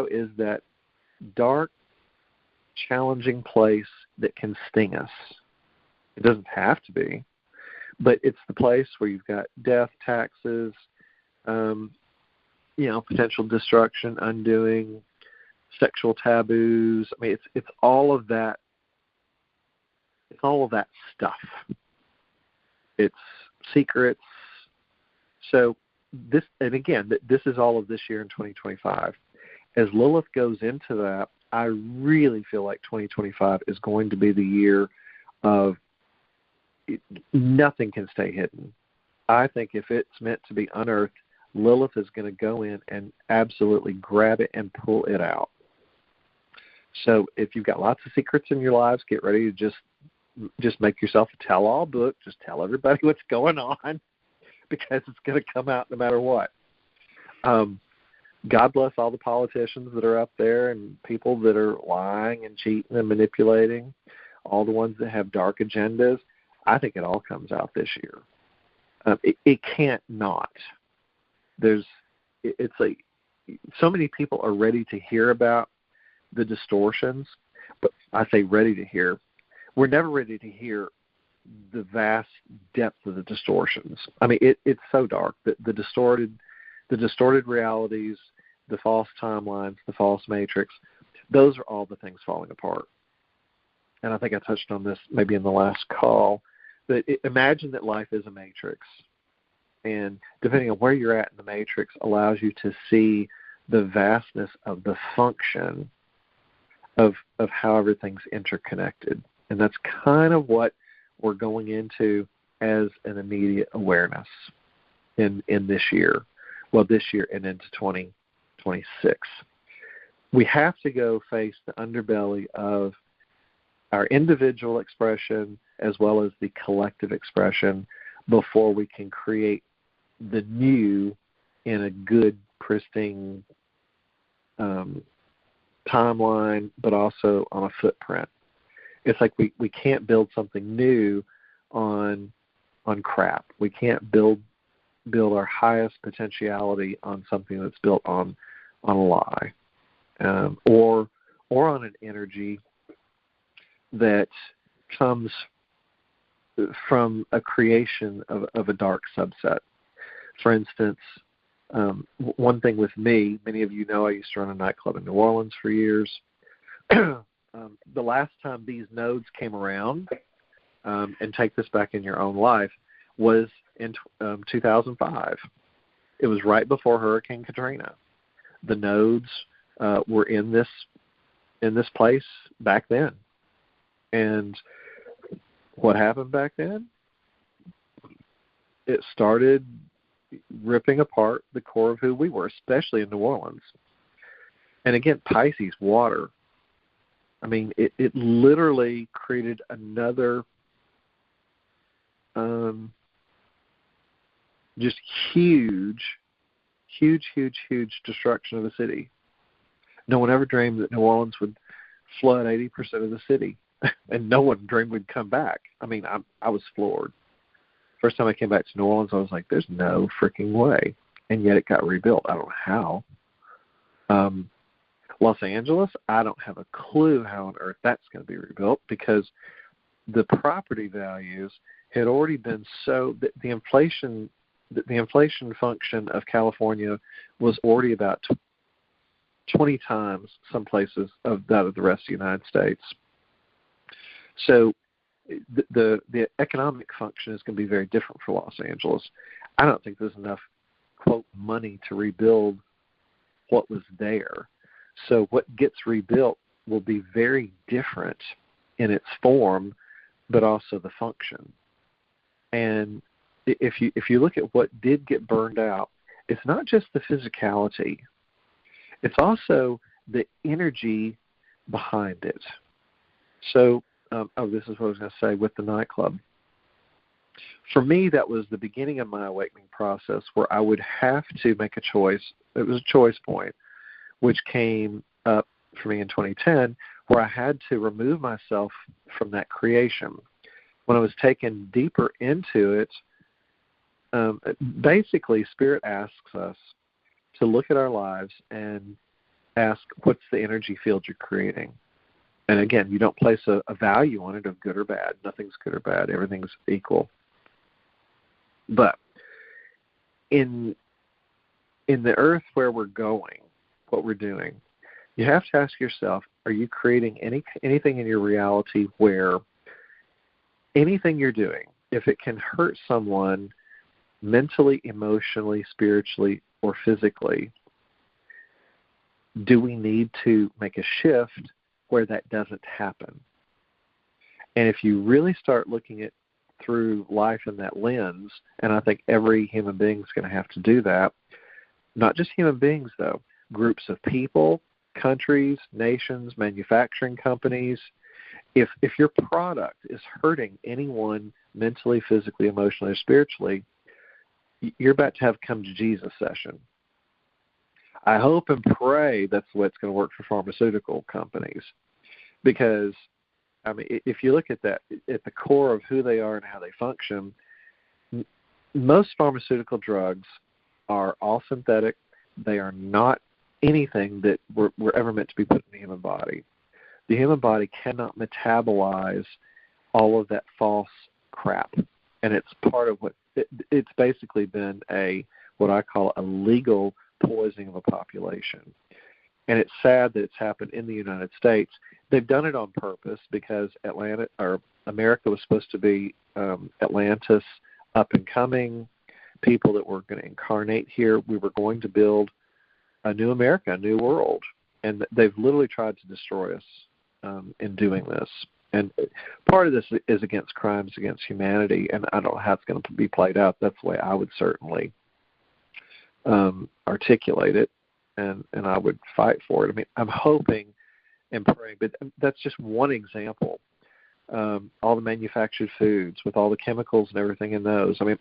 is that dark, challenging place that can sting us. It doesn't have to be, but it's the place where you've got death, taxes, potential destruction, undoing, sexual taboos. I mean, it's all of that. It's all of that stuff. It's secrets. So this is all of this year in 2025. As Lilith goes into that, I really feel like 2025 is going to be the year of nothing can stay hidden. I think if it's meant to be unearthed, Lilith is going to go in and absolutely grab it and pull it out. So if you've got lots of secrets in your lives, get ready to just make yourself a tell-all book. Just tell everybody what's going on because it's going to come out no matter what. God bless all the politicians that are up there and people that are lying and cheating and manipulating, all the ones that have dark agendas. I think it all comes out this year. It can't not. It's like so many people are ready to hear about the distortions, but I say ready to hear. We're never ready to hear the vast depth of the distortions. I mean, it's so dark. The distorted realities, the false timelines, the false matrix, those are all the things falling apart. And I think I touched on this maybe in the last call, but imagine that life is a matrix. And depending on where you're at in the matrix allows you to see the vastness of the function of how everything's interconnected. And that's kind of what we're going into as an immediate awareness in this year. Well, this year and into 2026. We have to go face the underbelly of our individual expression as well as the collective expression before we can create the new in a good, pristine timeline, but also on a footprint. It's like we can't build something new on crap. We can't build our highest potentiality on something that's built on a lie, or on an energy that comes from a creation of a dark subset. For instance, one thing with me, many of you know I used to run a nightclub in New Orleans for years. The last time these nodes came around, and take this back in your own life, was in 2005. It was right before Hurricane Katrina. The nodes were in this place back then. And what happened back then? It started ripping apart the core of who we were, especially in New Orleans. And again, Pisces, water. I mean, it literally created another just huge destruction of the city. No one ever dreamed that New Orleans would flood 80% of the city, and no one dreamed we'd come back. I mean, I was floored. First time I came back to New Orleans, I was like, there's no freaking way. And yet it got rebuilt. I don't know how. Los Angeles, I don't have a clue how on earth that's going to be rebuilt, because the property values had already been so, the inflation function of California was already about 20 times some places of that of the rest of the United States. So the economic function is going to be very different for Los Angeles. I don't think there's enough, quote, money to rebuild what was there. So what gets rebuilt will be very different in its form, but also the function. And if you look at what did get burned out, it's not just the physicality. It's also the energy behind it. So, this is what I was going to say with the nightclub. For me, that was the beginning of my awakening process, where I would have to make a choice. It was a choice point, which came up for me in 2010, where I had to remove myself from that creation. When I was taken deeper into it, basically Spirit asks us to look at our lives and ask, what's the energy field you're creating? And again, you don't place a value on it of good or bad. Nothing's good or bad. Everything's equal. But in the earth where we're going, what we're doing, you have to ask yourself, are you creating anything in your reality where anything you're doing, if it can hurt someone mentally, emotionally, spiritually, or physically, do we need to make a shift where that doesn't happen? And if you really start looking at through life in that lens, and I think every human being is going to have to do that, not just human beings though, groups of people, countries, nations, manufacturing companies, if your product is hurting anyone mentally, physically, emotionally, or spiritually, you're about to have come to Jesus session. I hope and pray that's the way it's going to work for pharmaceutical companies, because I mean, if you look at that, at the core of who they are and how they function, most pharmaceutical drugs are all synthetic. They are not anything that were ever meant to be put in the human body. The human body cannot metabolize all of that false crap, and it's part of what it's basically been what I call a legal poisoning of a population. And it's sad that it's happened in the United States. They've done it on purpose because America was supposed to be Atlantis, up and coming, people that were going to incarnate here. We were going to build a new America, a new world. And they've literally tried to destroy us in doing this. And part of this is against crimes against humanity, and I don't know how it's going to be played out. That's the way I would certainly articulate it, and I would fight for it. I mean, I'm hoping and praying, but that's just one example. All the manufactured foods with all the chemicals and everything in those. I mean,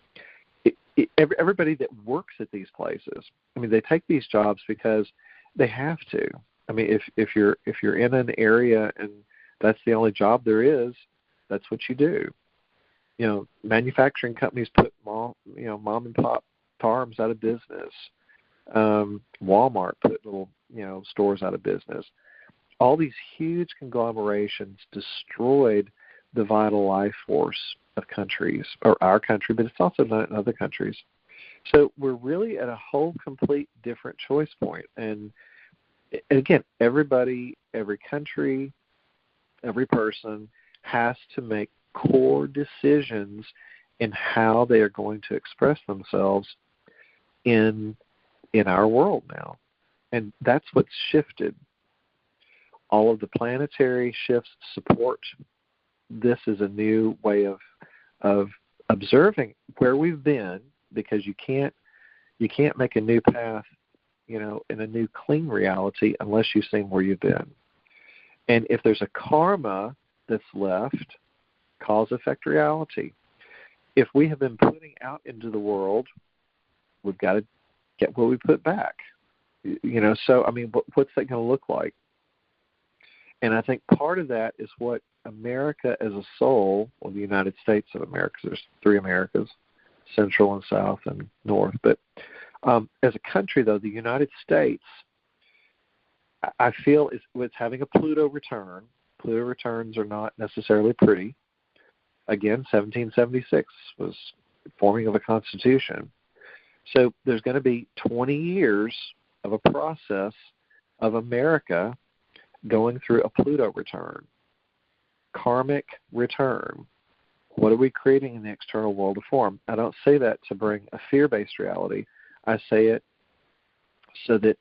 everybody that works at these places, I mean, they take these jobs because they have to. I mean, if you're in an area and that's the only job there is, that's what you do. You know, manufacturing companies put mom and pop farms out of business. Walmart put little stores out of business. All these huge conglomerations destroyed the vital life force of countries, or our country, but it's also not in other countries. So we're really at a whole complete different choice point. And again, everybody, every country, every person has to make core decisions in how they are going to express themselves in our world now. And that's what's shifted. All of the planetary shifts support this is a new way of observing where we've been, because you can't make a new path, in a new clean reality unless you've seen where you've been. And if there's a karma that's left, cause effect reality. If we have been putting out into the world, we've got to get what we put back. So I mean, what's that going to look like? And I think part of that is what America as a soul, or the United States of America, there's 3 Americas, central and south and north. But as a country, though, the United States, I feel, it's having a Pluto return. Pluto returns are not necessarily pretty. Again, 1776 was forming of a constitution. So there's going to be 20 years of a process of America going through a Pluto return, karmic return. What are we creating in the external world to form? I don't say that to bring a fear-based reality. I say it so that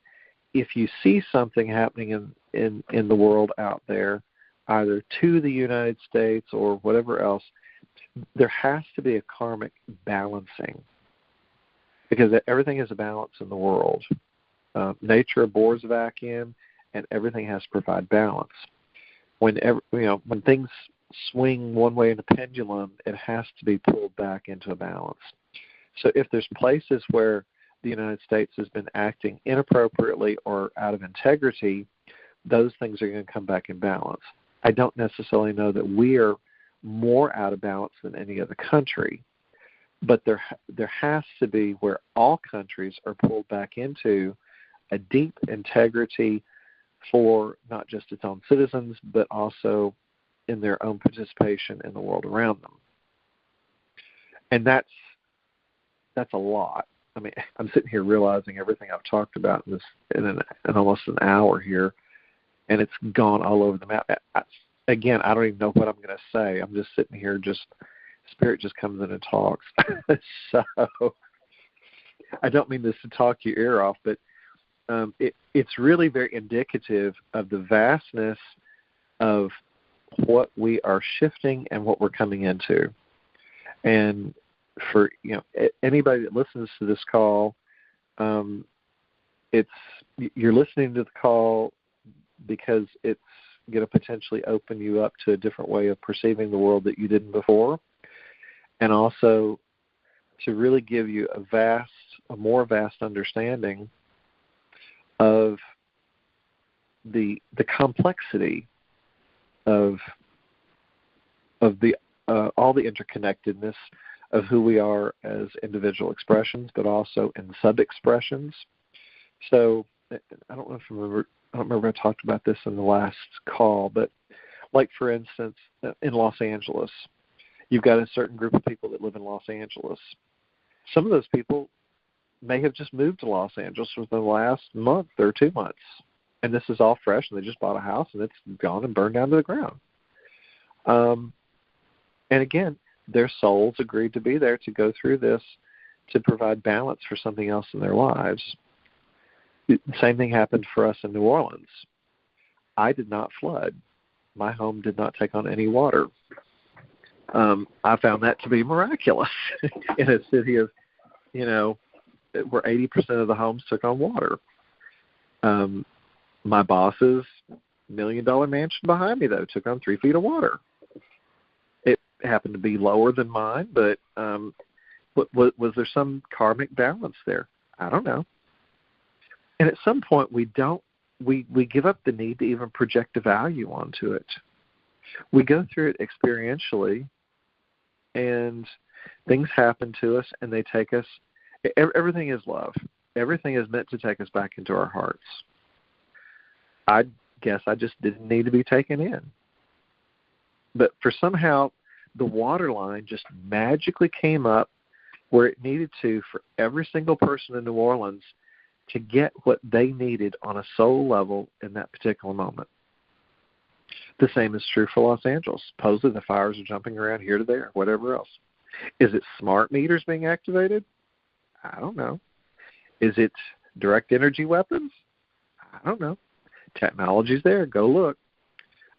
if you see something happening in the world out there, either to the United States or whatever else, there has to be a karmic balancing, because everything is a balance in the world. Nature abhors a vacuum, and everything has to provide balance. When things swing one way in a pendulum, it has to be pulled back into a balance. So if there's places where the United States has been acting inappropriately or out of integrity, those things are going to come back in balance. I don't necessarily know that we are more out of balance than any other country, but there has to be where all countries are pulled back into a deep integrity for not just its own citizens, but also in their own participation in the world around them. And that's a lot. I mean, I'm sitting here realizing everything I've talked about in almost an hour here, and it's gone all over the map. Again, I don't even know what I'm going to say. I'm just sitting here, Spirit just comes in and talks. So I don't mean this to talk your ear off, but it's really very indicative of the vastness of what we are shifting and what we're coming into. And for anybody that listens to this call, you're listening to the call because it's going to potentially open you up to a different way of perceiving the world that you didn't before, and also to really give you a more vast understanding of the complexity of all the interconnectedness of who we are as individual expressions, but also in sub-expressions. So I don't remember I talked about this in the last call, but like, for instance, in Los Angeles, you've got a certain group of people that live in Los Angeles. Some of those people may have just moved to Los Angeles within the last month or 2 months, and this is all fresh, and they just bought a house, and it's gone and burned down to the ground. And again, their souls agreed to be there to go through this to provide balance for something else in their lives. The same thing happened for us in New Orleans. I did not flood. My home did not take on any water. I found that to be miraculous in a city of, where 80% of the homes took on water. My boss's $1 million mansion behind me, though, took on 3 feet of water. It happened to be lower than mine, but was there some karmic balance there? I don't know. And at some point, we give up the need to even project a value onto it. We go through it experientially, and things happen to us, and they take us. Everything is love. Everything is meant to take us back into our hearts. I guess I just didn't need to be taken in. But for somehow, the water line just magically came up where it needed to for every single person in New Orleans to get what they needed on a soul level in that particular moment. The same is true for Los Angeles. Supposedly the fires are jumping around here to there, whatever else. Is it smart meters being activated? I don't know. Is it direct energy weapons? I don't know. Technology's there. Go look.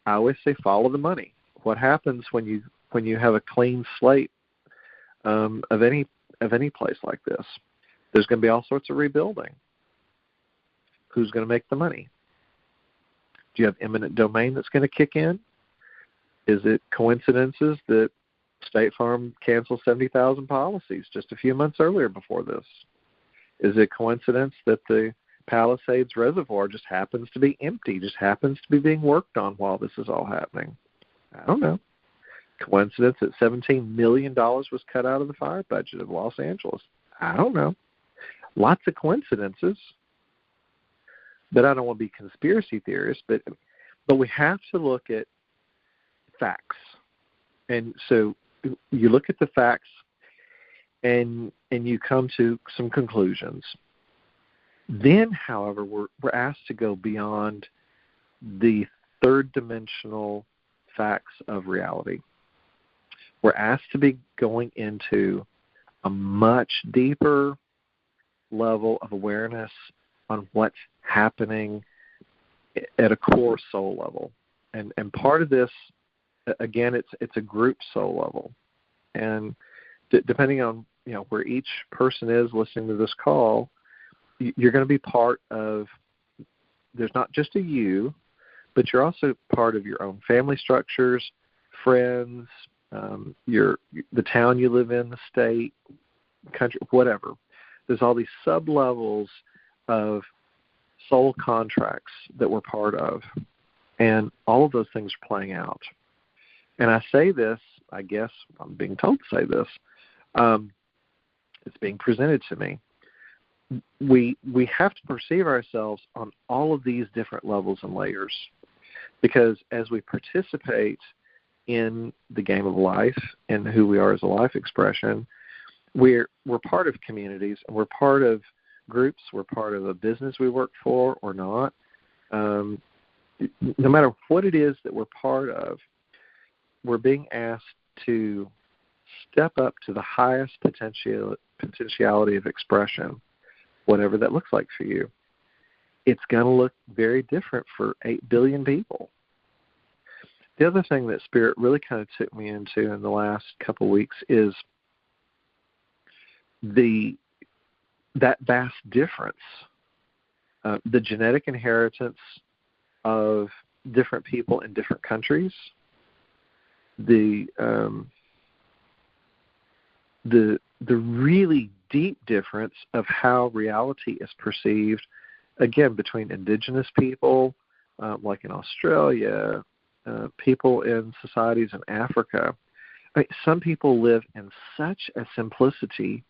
I always say follow the money. What happens when you have a clean slate of any place like this? There's going to be all sorts of rebuilding. Who's going to make the money? Do you have eminent domain that's going to kick in? Is it coincidences that State Farm canceled 70,000 policies just a few months earlier before this? Is it coincidence that the Palisades Reservoir just happens to be empty, just happens to be being worked on while this is all happening? I don't know. Coincidence that $17 million was cut out of the fire budget of Los Angeles? I don't know. Lots of coincidences. But I don't want to be conspiracy theorists, but we have to look at facts. And so you look at the facts and you come to some conclusions. Then, however, we're asked to go beyond the third dimensional facts of reality. We're asked to be going into a much deeper level of awareness on what's happening at a core soul level. And part of this, again, it's a group soul level. And depending on where each person is listening to this call, you're going to be part of, there's not just a you, but you're also part of your own family structures, friends, the town you live in, the state, country, whatever. There's all these sub-levels of soul contracts that we're part of, and all of those things are playing out. And I say this, I guess I'm being told to say this, it's being presented to me. We have to perceive ourselves on all of these different levels and layers, because as we participate in the game of life and who we are as a life expression, we're part of communities, and we're part of groups, we're part of a business we work for or not. No matter what it is that we're part of, we're being asked to step up to the highest potentiality of expression, whatever that looks like for you. It's going to look very different for 8 billion people. The other thing that Spirit really kind of took me into in the last couple of weeks is that vast difference, the genetic inheritance of different people in different countries, the really deep difference of how reality is perceived, again, between indigenous people, like in Australia, people in societies in Africa. I mean, some people live in such a simplicity,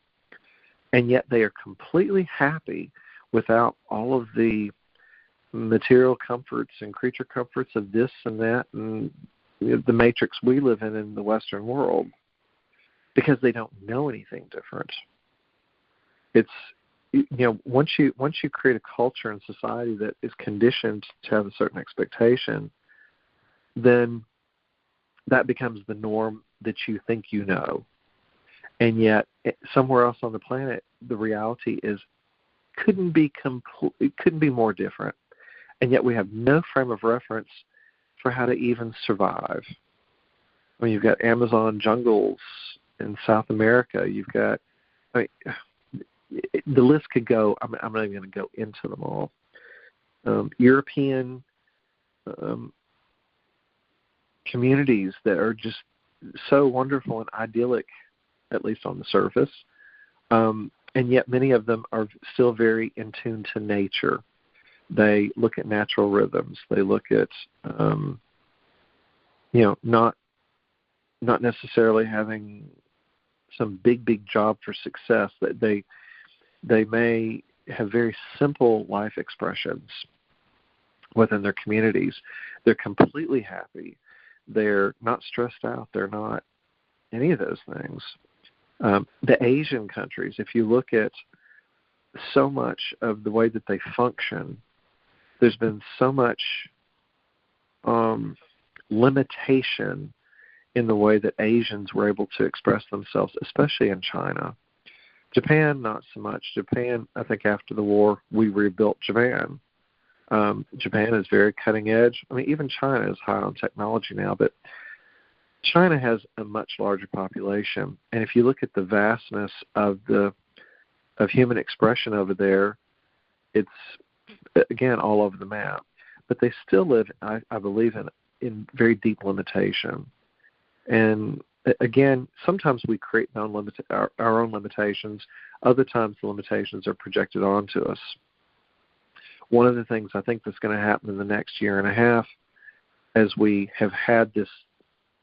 and yet they are completely happy without all of the material comforts and creature comforts of this and that and the matrix we live in the Western world, because they don't know anything different. It's, once you create a culture and society that is conditioned to have a certain expectation, then that becomes the norm that you think you know. And yet, somewhere else on the planet, the reality couldn't be more different. And yet we have no frame of reference for how to even survive. I mean, you've got Amazon jungles in South America. You've got, the list could go. I'm not even going to go into them all. European communities that are just so wonderful and idyllic, at least on the surface, and yet many of them are still very in tune to nature. They look at natural rhythms. They look at, not necessarily having some big job for success. That they may have very simple life expressions within their communities. They're completely happy. They're not stressed out. They're not any of those things. The Asian countries, if you look at so much of the way that they function, there's been so much limitation in the way that Asians were able to express themselves, especially in China. Japan, not so much. Japan, I think after the war, we rebuilt Japan. Japan is very cutting edge. I mean, even China is high on technology now, but China has a much larger population. And if you look at the vastness of human expression over there, it's, again, all over the map. But they still live, I believe, in very deep limitation. And again, sometimes we create our own limitations. Other times the limitations are projected onto us. One of the things I think that's going to happen in the next year and a half, as we have had this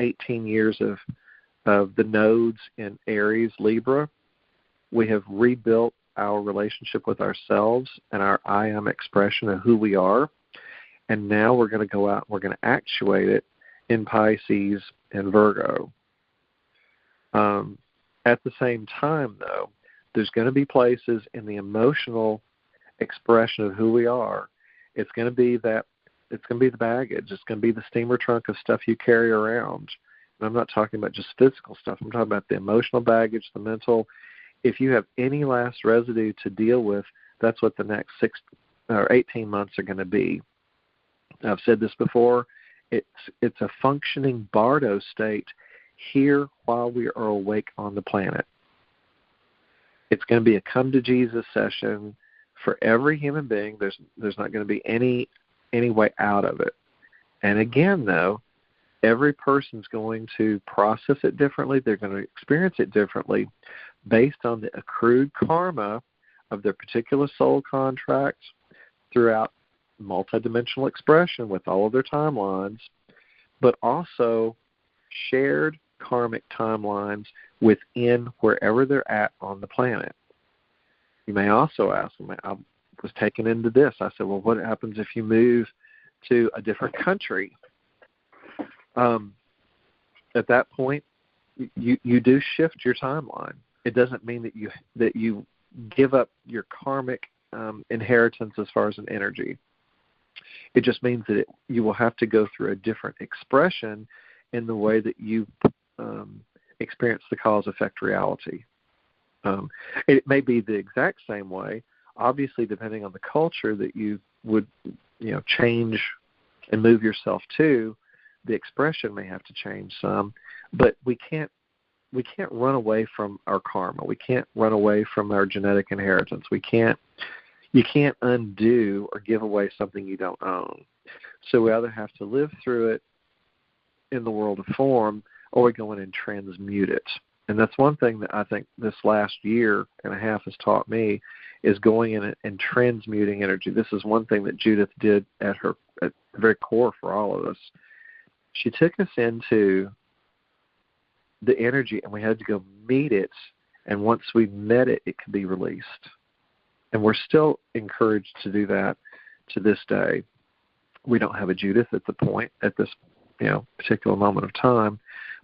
18 years of the nodes in Aries, Libra, we have rebuilt our relationship with ourselves and our I am expression of who we are. And now we're going to go out and we're going to actuate it in Pisces and Virgo. At the same time, though, there's going to be places in the emotional expression of who we are. It's going to be the baggage. It's going to be the steamer trunk of stuff you carry around. And I'm not talking about just physical stuff. I'm talking about the emotional baggage, the mental. If you have any last residue to deal with, that's what the next 6 or 18 months are going to be. I've said this before. It's a functioning bardo state here while we are awake on the planet. It's going to be a come to Jesus session for every human being. There's not going to be any way out of it. And again, though, every person's going to process it differently. They're going to experience it differently based on the accrued karma of their particular soul contracts throughout multidimensional expression with all of their timelines, but also shared karmic timelines within wherever they're at on the planet. You may also ask, I was taken into this. I said, well, what happens if you move to a different country? At that point, you do shift your timeline. It doesn't mean that you give up your karmic inheritance as far as an energy. It just means that you will have to go through a different expression in the way that you experience the cause-effect reality. It may be the exact same way, obviously, depending on the culture that you would change and move yourself to. The expression may have to change some, but we can't run away from our karma. We can't run away from our genetic inheritance. You can't undo or give away something you don't own. So we either have to live through it in the world of form, or we go in and transmute it. And that's one thing that I think this last year and a half has taught me, is going in and transmuting energy. This is one thing that Judith did at the very core for all of us. She took us into the energy, and we had to go meet it, and once we met it, it could be released. And we're still encouraged to do that to this day. We don't have a Judith at this particular moment of time,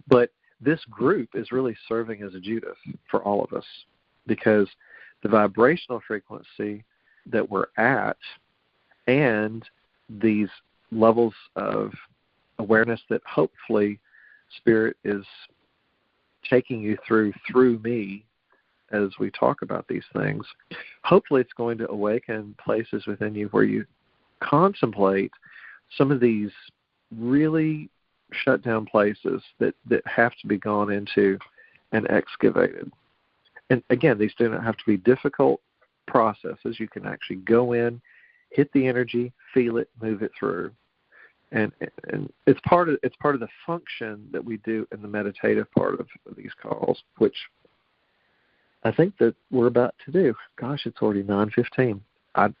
but this group is really serving as a Judith for all of us, because the vibrational frequency that we're at and these levels of awareness that hopefully Spirit is taking you through me as we talk about these things, hopefully it's going to awaken places within you where you contemplate some of these really shut down places that have to be gone into and excavated. And again, these do not have to be difficult processes. You can actually go in, hit the energy, feel it, move it through. And it's part of the function that we do in the meditative part of these calls, which I think that we're about to do. Gosh, it's already 9:15. I've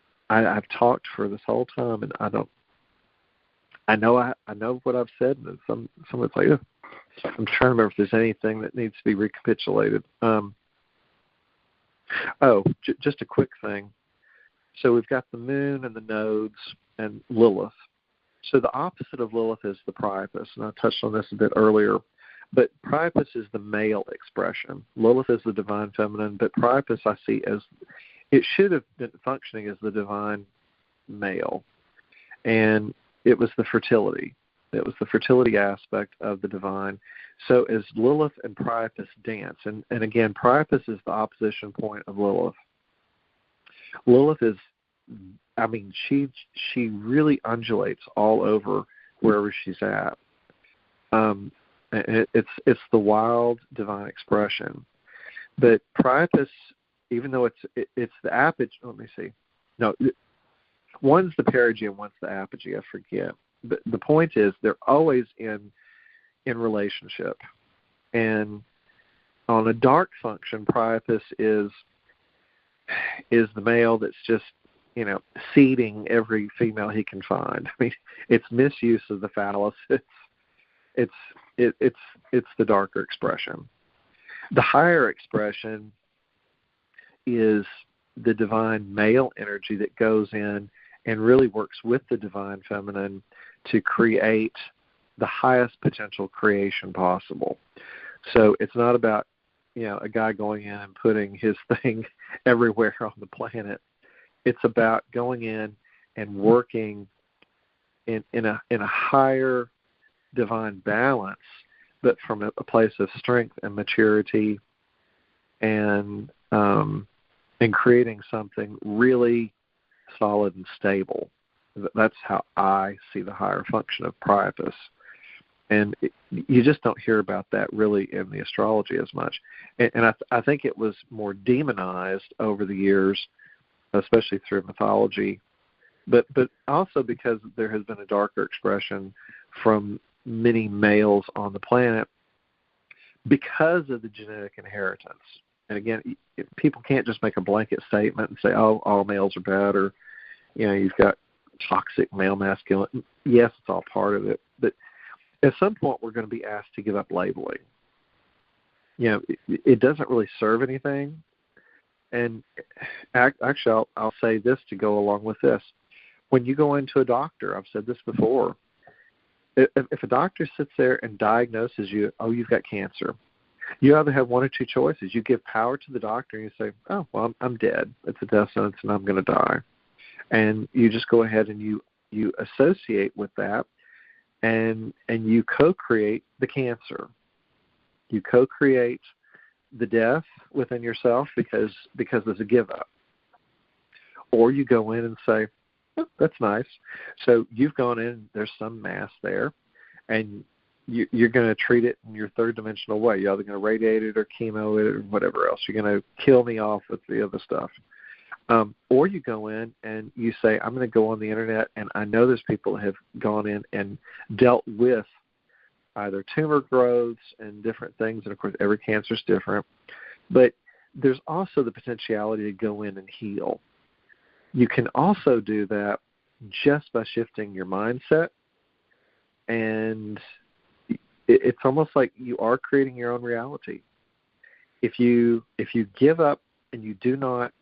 talked for this whole time, and I know what I've said, and someone's like, oh. I'm trying to remember if there's anything that needs to be recapitulated. Just a quick thing. So we've got the moon and the nodes and Lilith. So the opposite of Lilith is the Priapus, and I touched on this a bit earlier. But Priapus is the male expression. Lilith is the divine feminine, but Priapus I see as, it should have been functioning as the divine male. And it was the fertility. It was the fertility aspect of the divine. So as Lilith and Priapus dance, and again, Priapus is the opposition point of Lilith. Lilith is, she really undulates all over wherever she's at. It's the wild divine expression. But Priapus, even though it's the apogee, let me see. No, one's the perigee and one's the apogee, I forget. But the point is they're always in relationship. And on a dark function, Priapus is the male that's just, seeding every female he can find. I mean, it's misuse of the phallus. it's the darker expression. The higher expression is the divine male energy that goes in and really works with the divine feminine to create the highest potential creation possible. So it's not about, a guy going in and putting his thing everywhere on the planet. It's about going in and working in a higher divine balance, but from a place of strength and maturity, and creating something really solid and stable. That's how I see the higher function of Priapus. And you just don't hear about that really in the astrology as much. And I think it was more demonized over the years, especially through mythology, but also because there has been a darker expression from many males on the planet because of the genetic inheritance. And again, people can't just make a blanket statement and say, oh, all males are bad, or, you've got toxic male masculine. Yes, it's all part of it. But at some point, we're going to be asked to give up labeling. It doesn't really serve anything. And actually, I'll say this to go along with this. When you go into a doctor, I've said this before, if a doctor sits there and diagnoses you, oh, you've got cancer, you either have one or two choices. You give power to the doctor and you say, oh, well, I'm dead. It's a death sentence and I'm going to die. And you just go ahead and you associate with that, and you co-create the cancer. You co-create the death within yourself because there's a give up. Or you go in and say, oh, that's nice. So you've gone in, there's some mass there, and you're going to treat it in your third dimensional way. You're either going to radiate it or chemo it or whatever else. You're going to kill me off with the other stuff. Or you go in and you say, I'm going to go on the internet, and I know there's people that have gone in and dealt with either tumor growths and different things, and of course every cancer is different, but there's also the potentiality to go in and heal. You can also do that just by shifting your mindset, and it's almost like you are creating your own reality. If you give up and you do not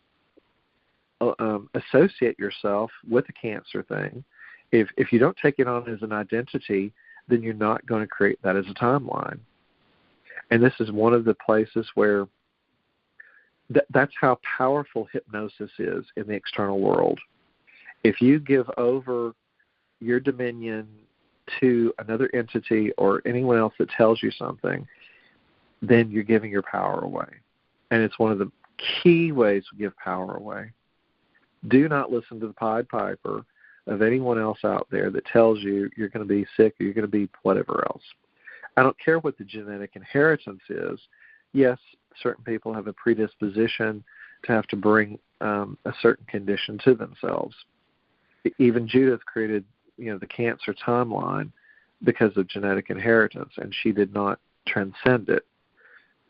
associate yourself with the cancer thing, if you don't take it on as an identity, then you're not going to create that as a timeline. And this is one of the places where that's how powerful hypnosis is in the external world. If you give over your dominion to another entity or anyone else that tells you something, then you're giving your power away. And it's one of the key ways we give power away. Do not listen to the Pied Piper of anyone else out there that tells you you're going to be sick or you're going to be whatever else. I don't care what the genetic inheritance is. Yes, certain people have a predisposition to have to bring a certain condition to themselves. Even Judith created, the cancer timeline because of genetic inheritance, and she did not transcend it.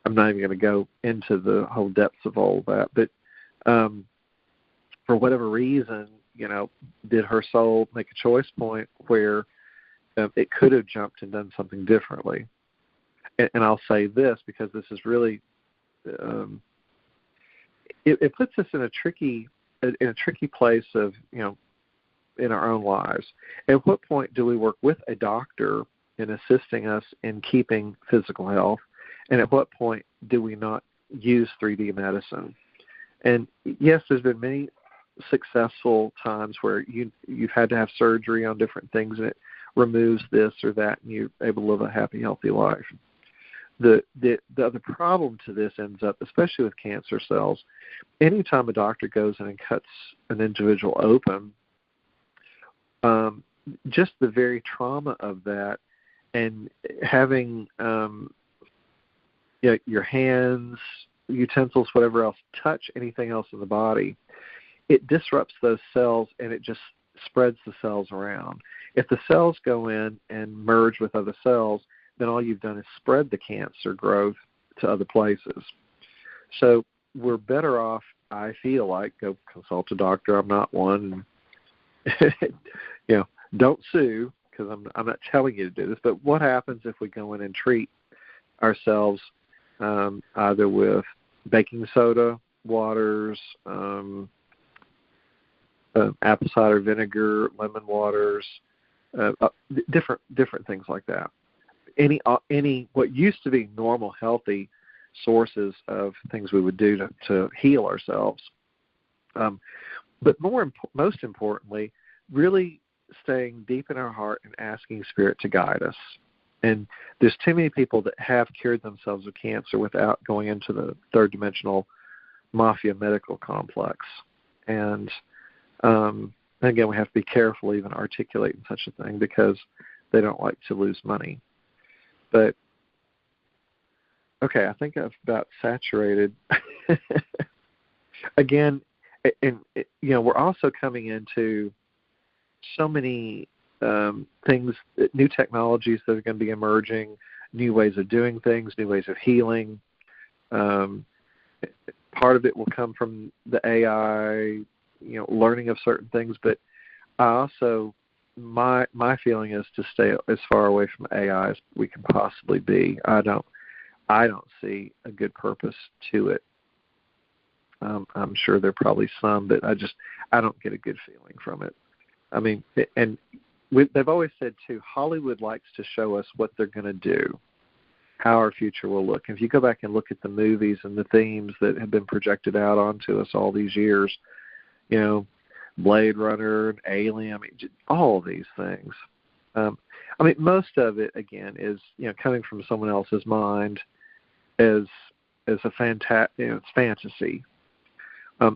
I'm not even going to go into the whole depths of all of that, but for whatever reason, did her soul make a choice point where it could have jumped and done something differently? And I'll say this because this is really, it puts us in a tricky place of, in our own lives. At what point do we work with a doctor in assisting us in keeping physical health? And at what point do we not use 3D medicine? And yes, there's been many successful times where you've had to have surgery on different things and it removes this or that and you're able to live a happy, healthy life. The other problem to this ends up, especially with cancer cells, anytime a doctor goes in and cuts an individual open, just the very trauma of that and having your hands, utensils, whatever else, touch anything else in the body, it disrupts those cells and it just spreads the cells around. If the cells go in and merge with other cells, then all you've done is spread the cancer growth to other places. So we're better off, I feel like, go consult a doctor. I'm not one. Don't sue, because I'm not telling you to do this, but what happens if we go in and treat ourselves either with baking soda, waters, apple cider vinegar, lemon waters, different things like that. Any what used to be normal, healthy sources of things we would do to heal ourselves. But most importantly, really staying deep in our heart and asking Spirit to guide us. And there's too many people that have cured themselves of cancer without going into the third dimensional mafia medical complex. And again, we have to be careful even articulating such a thing because they don't like to lose money. But, okay, I think I've about saturated. Again, and we're also coming into so many things, new technologies that are going to be emerging, new ways of doing things, new ways of healing. Part of it will come from the AI, learning of certain things. But I also, my feeling is to stay as far away from AI as we can possibly be. I don't see a good purpose to it. I'm sure there are probably some, but I don't get a good feeling from it. I mean, and they've always said, too, Hollywood likes to show us what they're going to do, how our future will look. And if you go back and look at the movies and the themes that have been projected out onto us all these years, Blade Runner and Alien, I mean, all of these things. Most of it, again, is, coming from someone else's mind as a it's fantasy.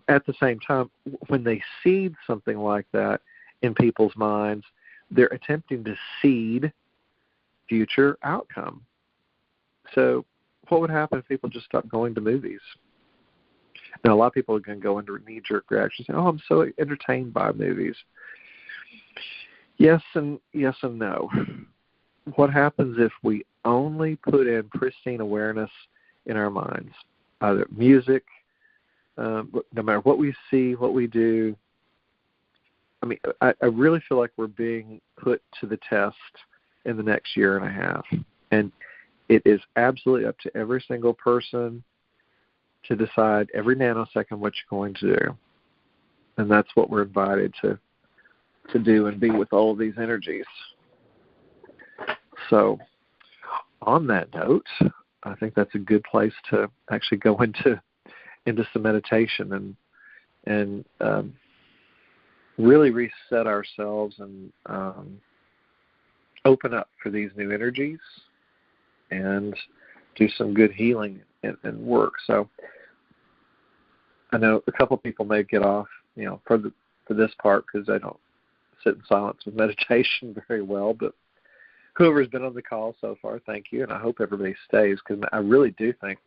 At the same time, when they seed something like that in people's minds, they're attempting to seed future outcome. So what would happen if people just stopped going to movies? Now, a lot of people are going to go into knee-jerk reactions, saying, I'm so entertained by movies. Yes and no. What happens if we only put in pristine awareness in our minds, either music, no matter what we see, what we do? I mean, I really feel like we're being put to the test in the next year and a half. And it is absolutely up to every single person to decide every nanosecond what you're going to do. And that's what we're invited to do and be with all of these energies. So on that note, I think that's a good place to actually go into some meditation and really reset ourselves and open up for these new energies and do some good healing and work. So I know a couple of people may get off, for this part because they don't sit in silence with meditation very well. But whoever's been on the call so far, thank you, and I hope everybody stays because I really do think,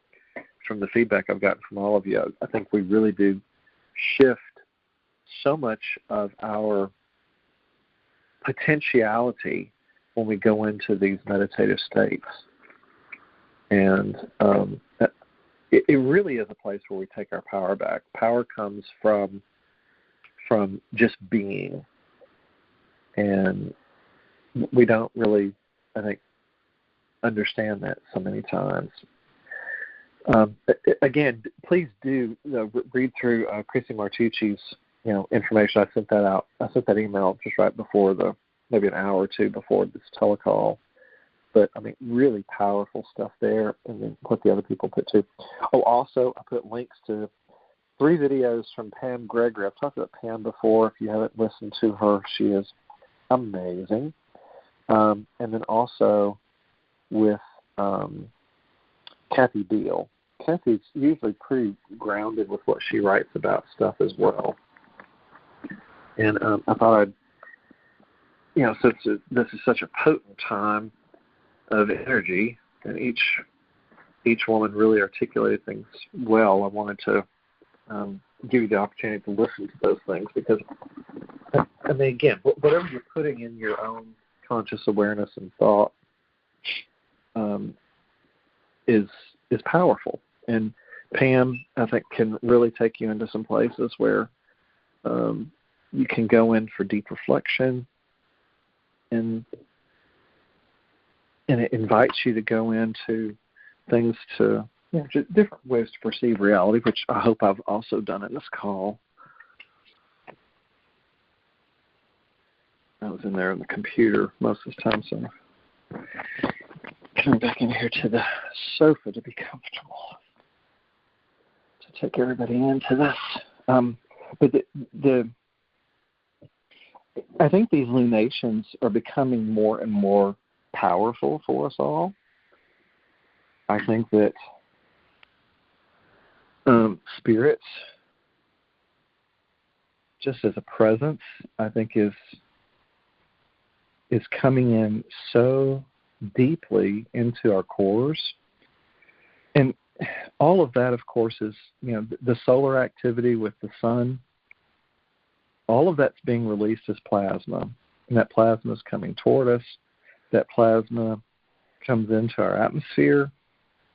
from the feedback I've gotten from all of you, I think we really do shift so much of our potentiality when we go into these meditative states. And it really is a place where we take our power back. Power comes from just being. And we don't really, I think, understand that so many times. Again, please do read through Chrissy Martucci's information. I sent that out. I sent that email just right before maybe an hour or two before this telecall. But I mean, really powerful stuff there, and then what the other people put too. Oh, also, I put links to 3 videos from Pam Gregory. I've talked about Pam before. If you haven't listened to her, she is amazing. And then also with Kathy Beale. Kathy's usually pretty grounded with what she writes about stuff as well. And I thought since this is such a potent time of energy, and each woman really articulated things well, I wanted to give you the opportunity to listen to those things because, I mean, again, whatever you're putting in your own conscious awareness and thought is powerful. And Pam, I think, can really take you into some places where you can go in for deep reflection and it invites you to go into things to, just different ways to perceive reality, which I hope I've also done in this call. I was in there on the computer most of the time, so I'm coming back in here to the sofa to be comfortable, to take everybody into this. But I think these lunations are becoming more and more powerful for us all. I think that spirits, just as a presence, I think is coming in so deeply into our cores. And all of that, of course, is, the solar activity with the sun, all of that's being released as plasma. And that plasma is coming toward us. That plasma comes into our atmosphere.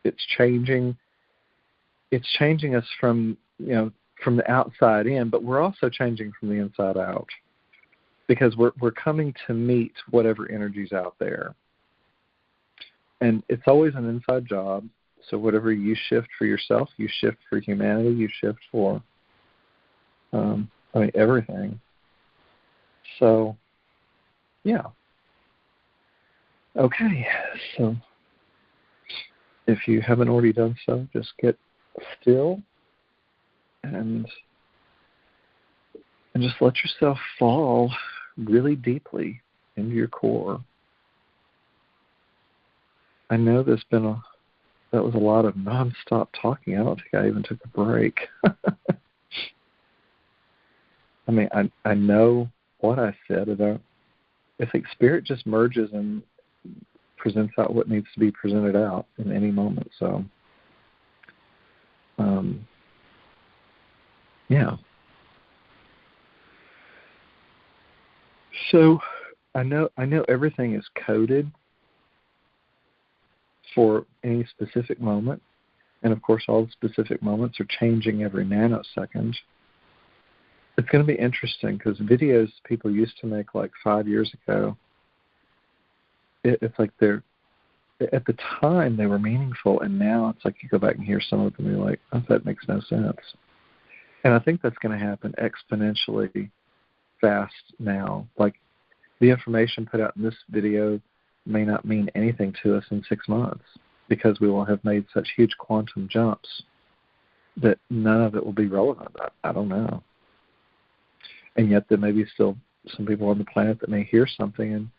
It's changing us from the outside in, but we're also changing from the inside out, because we're coming to meet whatever energy's out there. And it's always an inside job. So whatever you shift for yourself, you shift for humanity, you shift for everything. So, yeah. Okay, so if you haven't already done so, just get still and just let yourself fall really deeply into your core. I know that was a lot of nonstop talking. I don't think I even took a break. I know what I said. I think Spirit just merges and presents out what needs to be presented out in any moment. So, yeah. So I know everything is coded for any specific moment, and of course all the specific moments are changing every nanosecond. It's going to be interesting because videos people used to make like 5 years ago, it's like they're, at the time they were meaningful, and now it's like you go back and hear some of them and you're like, oh, that makes no sense. And I think that's going to happen exponentially fast now. Like, the information put out in this video may not mean anything to us in 6 months, because we will have made such huge quantum jumps that none of it will be relevant. I don't know. And yet there may be still some people on the planet that may hear something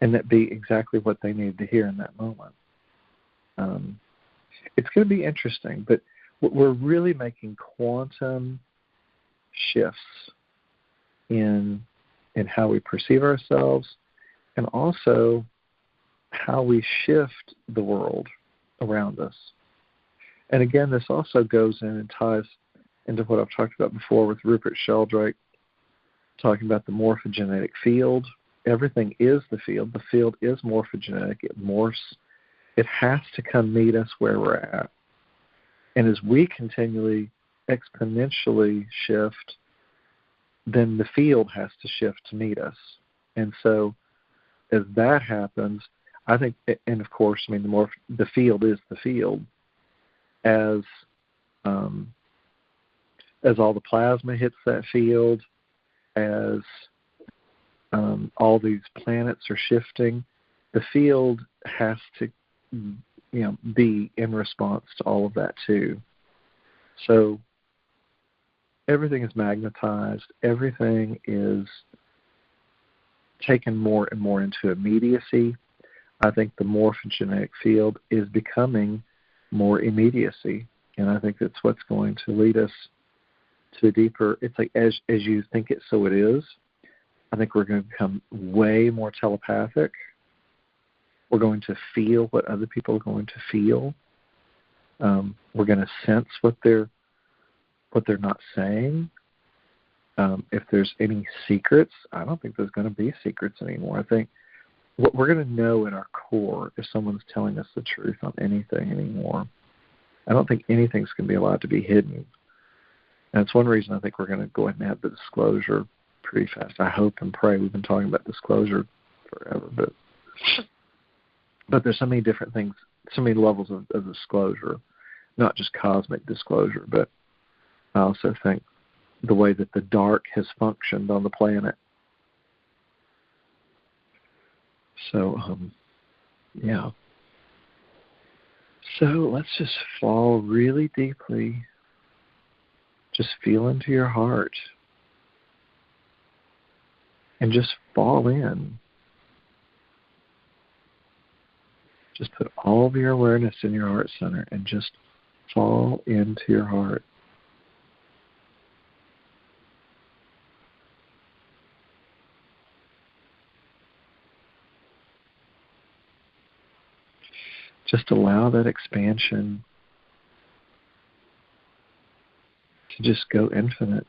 and that be exactly what they need to hear in that moment. It's going to be interesting, but we're really making quantum shifts in how we perceive ourselves, and also how we shift the world around us. And again, this also goes in and ties into what I've talked about before with Rupert Sheldrake, talking about the morphogenetic field. Everything is the field. The field is morphogenetic. It morphs. It has to come meet us where we're at. And as we continually, exponentially shift, then the field has to shift to meet us. And so as that happens, I think, and of course, the field is the field. As all the plasma hits that field, as all these planets are shifting, the field has to, be in response to all of that too. So everything is magnetized. Everything is taken more and more into immediacy. I think the morphogenetic field is becoming more immediacy, and I think that's what's going to lead us to a deeper. It's like as you think it, so it is. I think we're going to become way more telepathic. We're going to feel what other people are going to feel. We're going to sense what they're not saying. If there's any secrets, I don't think there's going to be secrets anymore. I think what we're going to know in our core if someone's telling us the truth on anything anymore. I don't think anything's going to be allowed to be hidden. And it's one reason I think we're going to go ahead and have the disclosure pretty fast. I hope and pray. We've been talking about disclosure forever. But there's so many different things, so many levels of disclosure, not just cosmic disclosure, but I also think the way that the dark has functioned on the planet. So, yeah. So let's just fall really deeply. Just feel into your heart. And just fall in. Just put all of your awareness in your heart center and just fall into your heart. Just allow that expansion to just go infinite.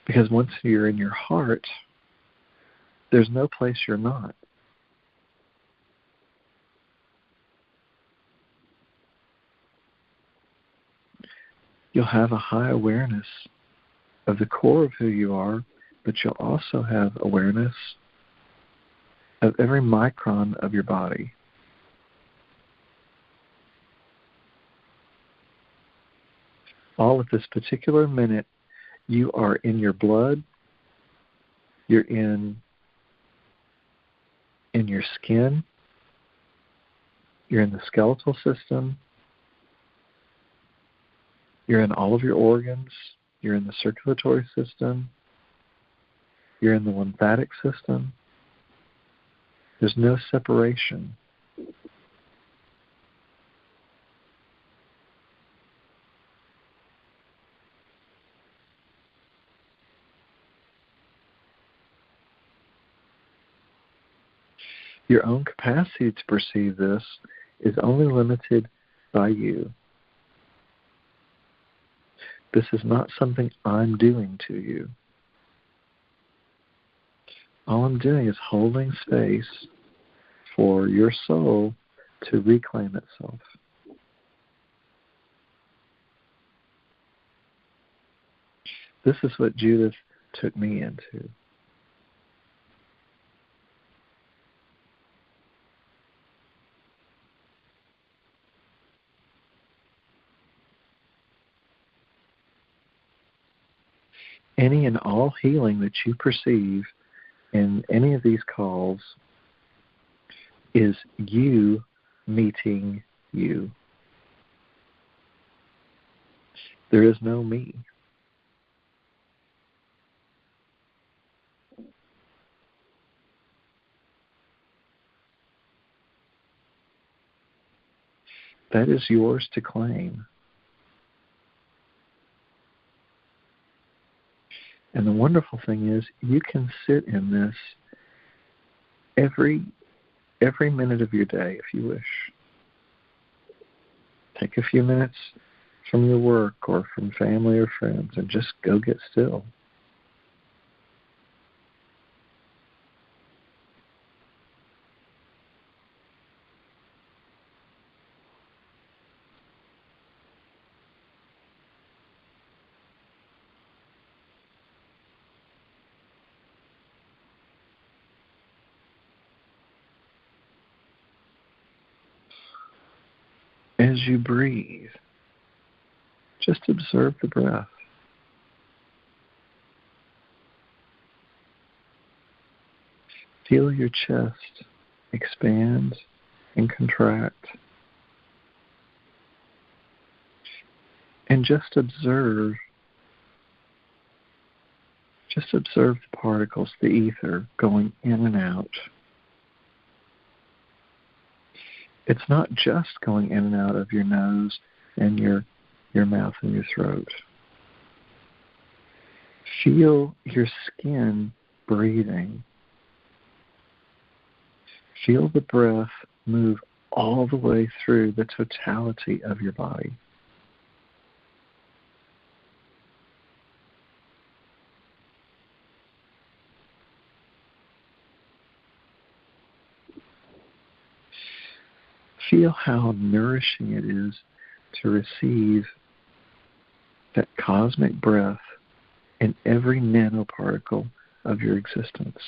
Because once you're in your heart, there's no place you're not. You'll have a high awareness of the core of who you are, but you'll also have awareness of every micron of your body. All at this particular minute, you are in your blood, you're in your skin, you're in the skeletal system, you're in all of your organs, you're in the circulatory system, you're in the lymphatic system. There's no separation. Your own capacity to perceive this is only limited by you. This is not something I'm doing to you. All I'm doing is holding space for your soul to reclaim itself. This is what Judith took me into. Any and all healing that you perceive in any of these calls is you meeting you. There is no me. That is yours to claim. And the wonderful thing is you can sit in this every minute of your day if you wish. Take a few minutes from your work or from family or friends and just go get still. As you breathe, just observe the breath. Feel your chest expand and contract. And just observe the particles, the ether, going in and out. It's not just going in and out of your nose and your mouth and your throat. Feel your skin breathing. Feel the breath move all the way through the totality of your body. Feel how nourishing it is to receive that cosmic breath in every nanoparticle of your existence.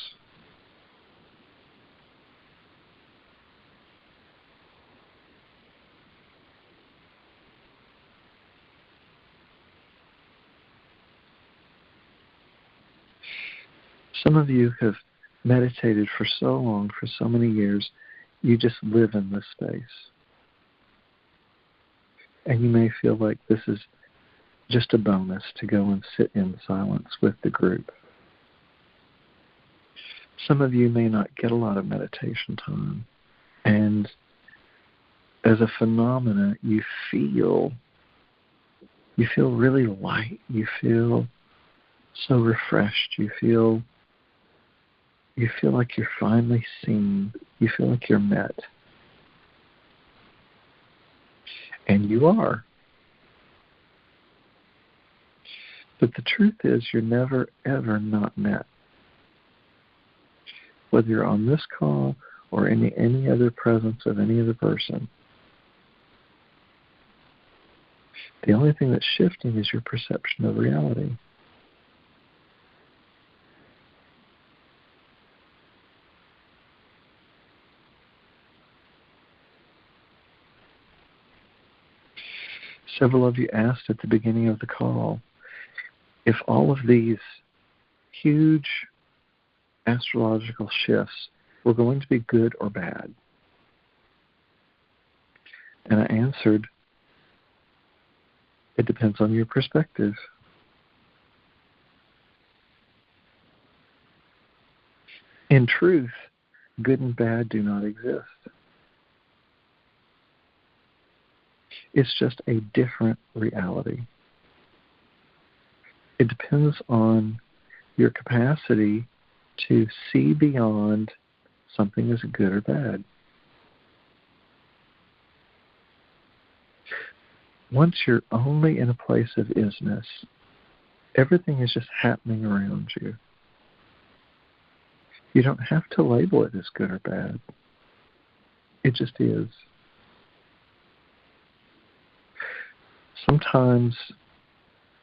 Some of you have meditated for so long, for so many years, you just live in this space. And you may feel like this is just a bonus to go and sit in silence with the group. Some of you may not get a lot of meditation time, and as a phenomena, you feel really light. You feel so refreshed. You feel like you're finally seen. You feel like you're met. And you are. But the truth is, you're never, ever not met. Whether you're on this call or any other presence of any other person. The only thing that's shifting is your perception of reality. Several of you asked at the beginning of the call if all of these huge astrological shifts were going to be good or bad. And I answered, it depends on your perspective. In truth, good and bad do not exist. It's just a different reality. It depends on your capacity to see beyond something as good or bad. Once you're only in a place of isness, everything is just happening around you. You don't have to label it as good or bad. It just is. Sometimes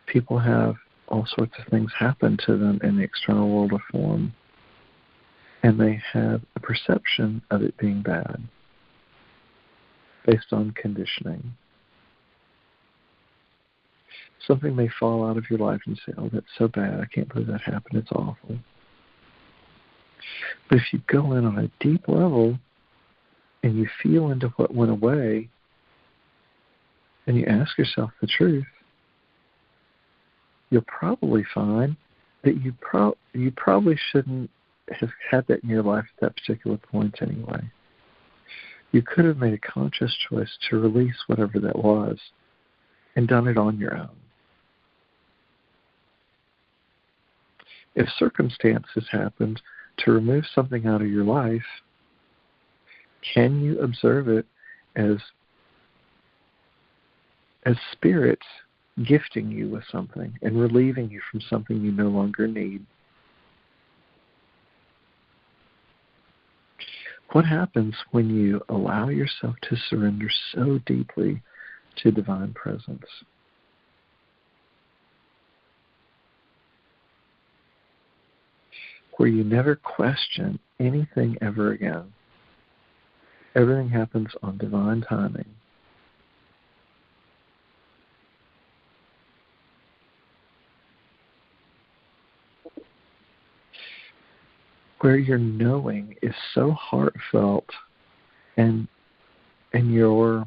people have all sorts of things happen to them in the external world of form, and they have a perception of it being bad based on conditioning. Something may fall out of your life and you say, oh, that's so bad, I can't believe that happened, it's awful. But if you go in on a deep level and you feel into what went away, and you ask yourself the truth, you'll probably find that you probably shouldn't have had that in your life at that particular point anyway. You could have made a conscious choice to release whatever that was and done it on your own. If circumstances happened to remove something out of your life, can you observe it as spirit gifting you with something and relieving you from something you no longer need? What happens when you allow yourself to surrender so deeply to divine presence? Where you never question anything ever again. Everything happens on divine timing. Where your knowing is so heartfelt and you're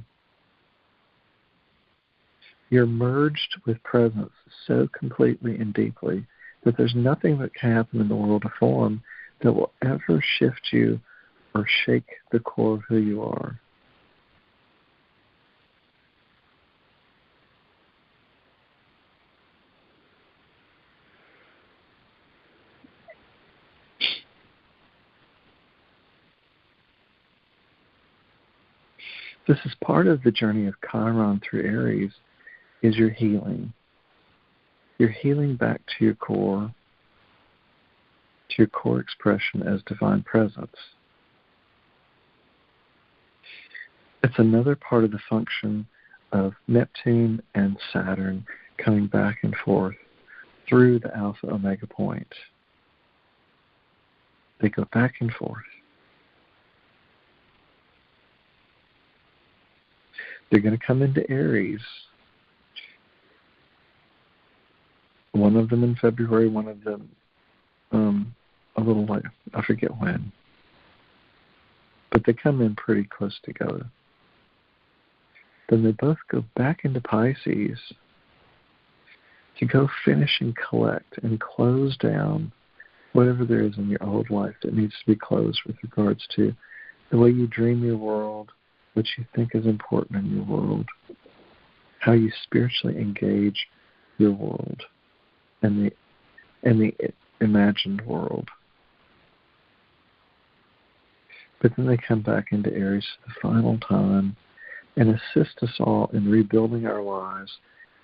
merged with presence so completely and deeply that there's nothing that can happen in the world of form that will ever shift you or shake the core of who you are. This is part of the journey of Chiron through Aries, is your healing. You're healing back to your core expression as divine presence. It's another part of the function of Neptune and Saturn coming back and forth through the Alpha Omega point. They go back and forth. They're going to come into Aries. One of them in February, one of them a little later. I forget when. But they come in pretty close together. Then they both go back into Pisces to go finish and collect and close down whatever there is in your old life that needs to be closed with regards to the way you dream your world, what you think is important in your world, how you spiritually engage your world and the imagined world. But then they come back into Aries for the final time and assist us all in rebuilding our lives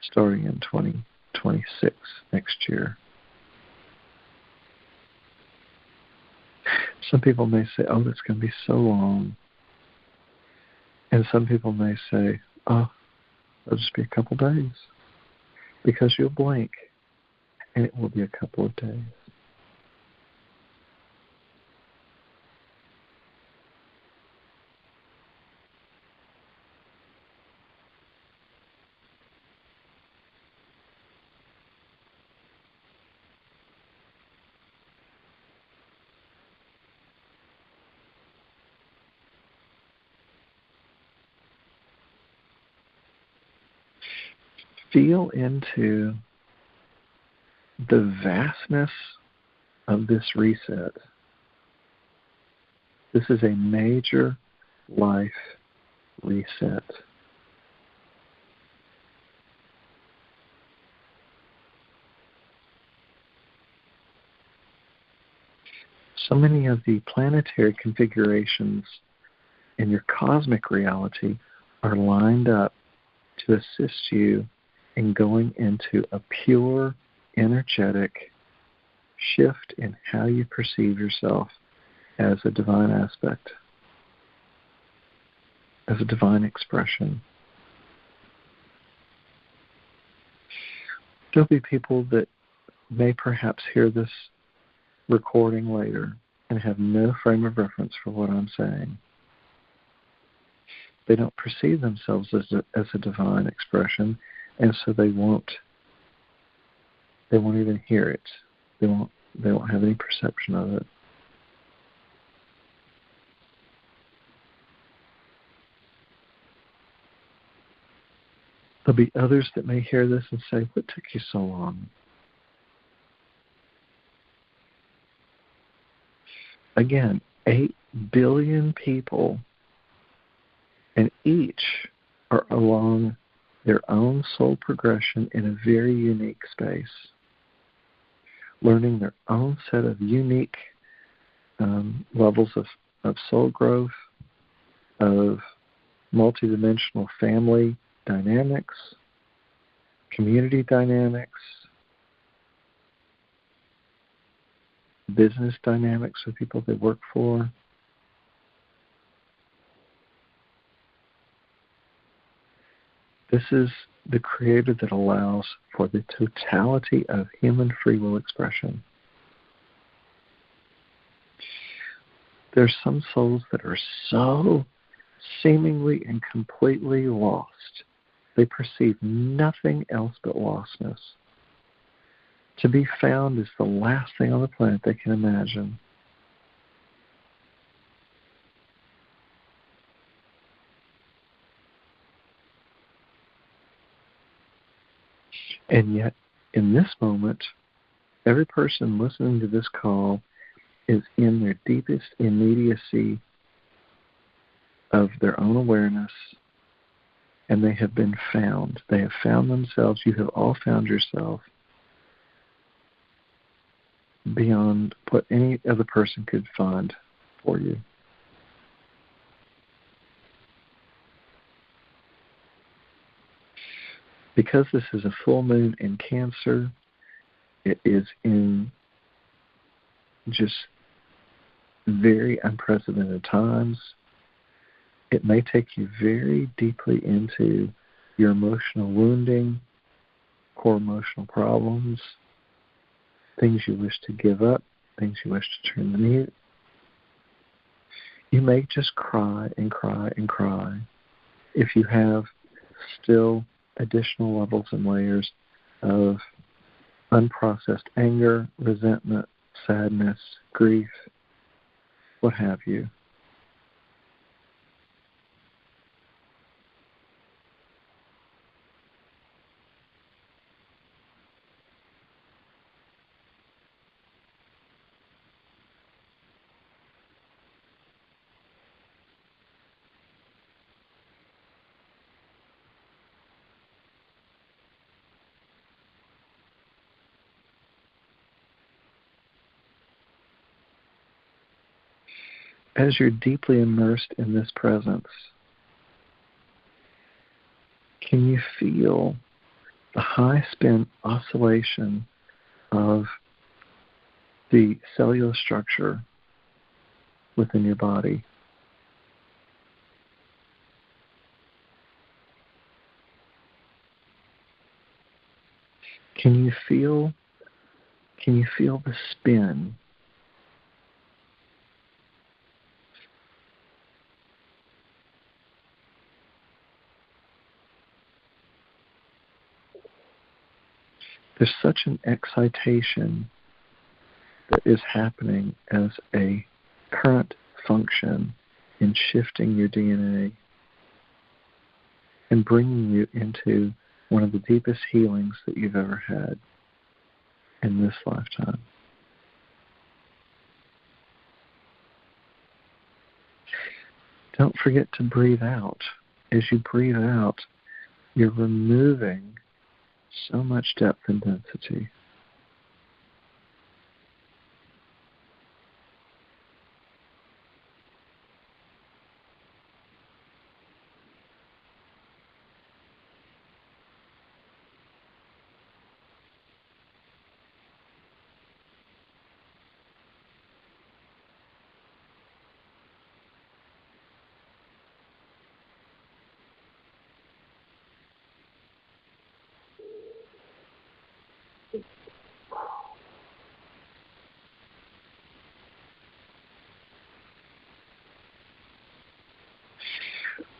starting in 2026 next year. Some people may say, oh, that's going to be so long. And some people may say, oh, it'll just be a couple days. Because you'll blink, and it will be a couple of days. Feel into the vastness of this reset. This is a major life reset. So many of the planetary configurations in your cosmic reality are lined up to assist you in going into a pure, energetic shift in how you perceive yourself as a divine aspect, as a divine expression. There'll be people that may perhaps hear this recording later and have no frame of reference for what I'm saying. They don't perceive themselves as a divine expression, and so they won't even hear it. They won't have any perception of it. There'll be others that may hear this and say, what took you so long? Again, 8 billion people, and each are along their own soul progression in a very unique space, learning their own set of unique levels of soul growth, of multidimensional family dynamics, community dynamics, business dynamics with people they work for. This is the Creator that allows for the totality of human free will expression. There's some souls that are so seemingly and completely lost. They perceive nothing else but lostness. To be found is the last thing on the planet they can imagine. And yet, in this moment, every person listening to this call is in their deepest immediacy of their own awareness, and they have been found. They have found themselves. You have all found yourself beyond what any other person could find for you. Because this is a full moon in Cancer, it is in just very unprecedented times. It may take you very deeply into your emotional wounding, core emotional problems, things you wish to give up, things you wish to turn to mute. You may just cry and cry and cry if you have still additional levels and layers of unprocessed anger, resentment, sadness, grief, what have you. As you're deeply immersed in this presence, can you feel the high spin oscillation of the cellular structure within your body? Can you feel the spin? There's such an excitation that is happening as a current function in shifting your DNA and bringing you into one of the deepest healings that you've ever had in this lifetime. Don't forget to breathe out. As you breathe out, you're removing so much depth and density.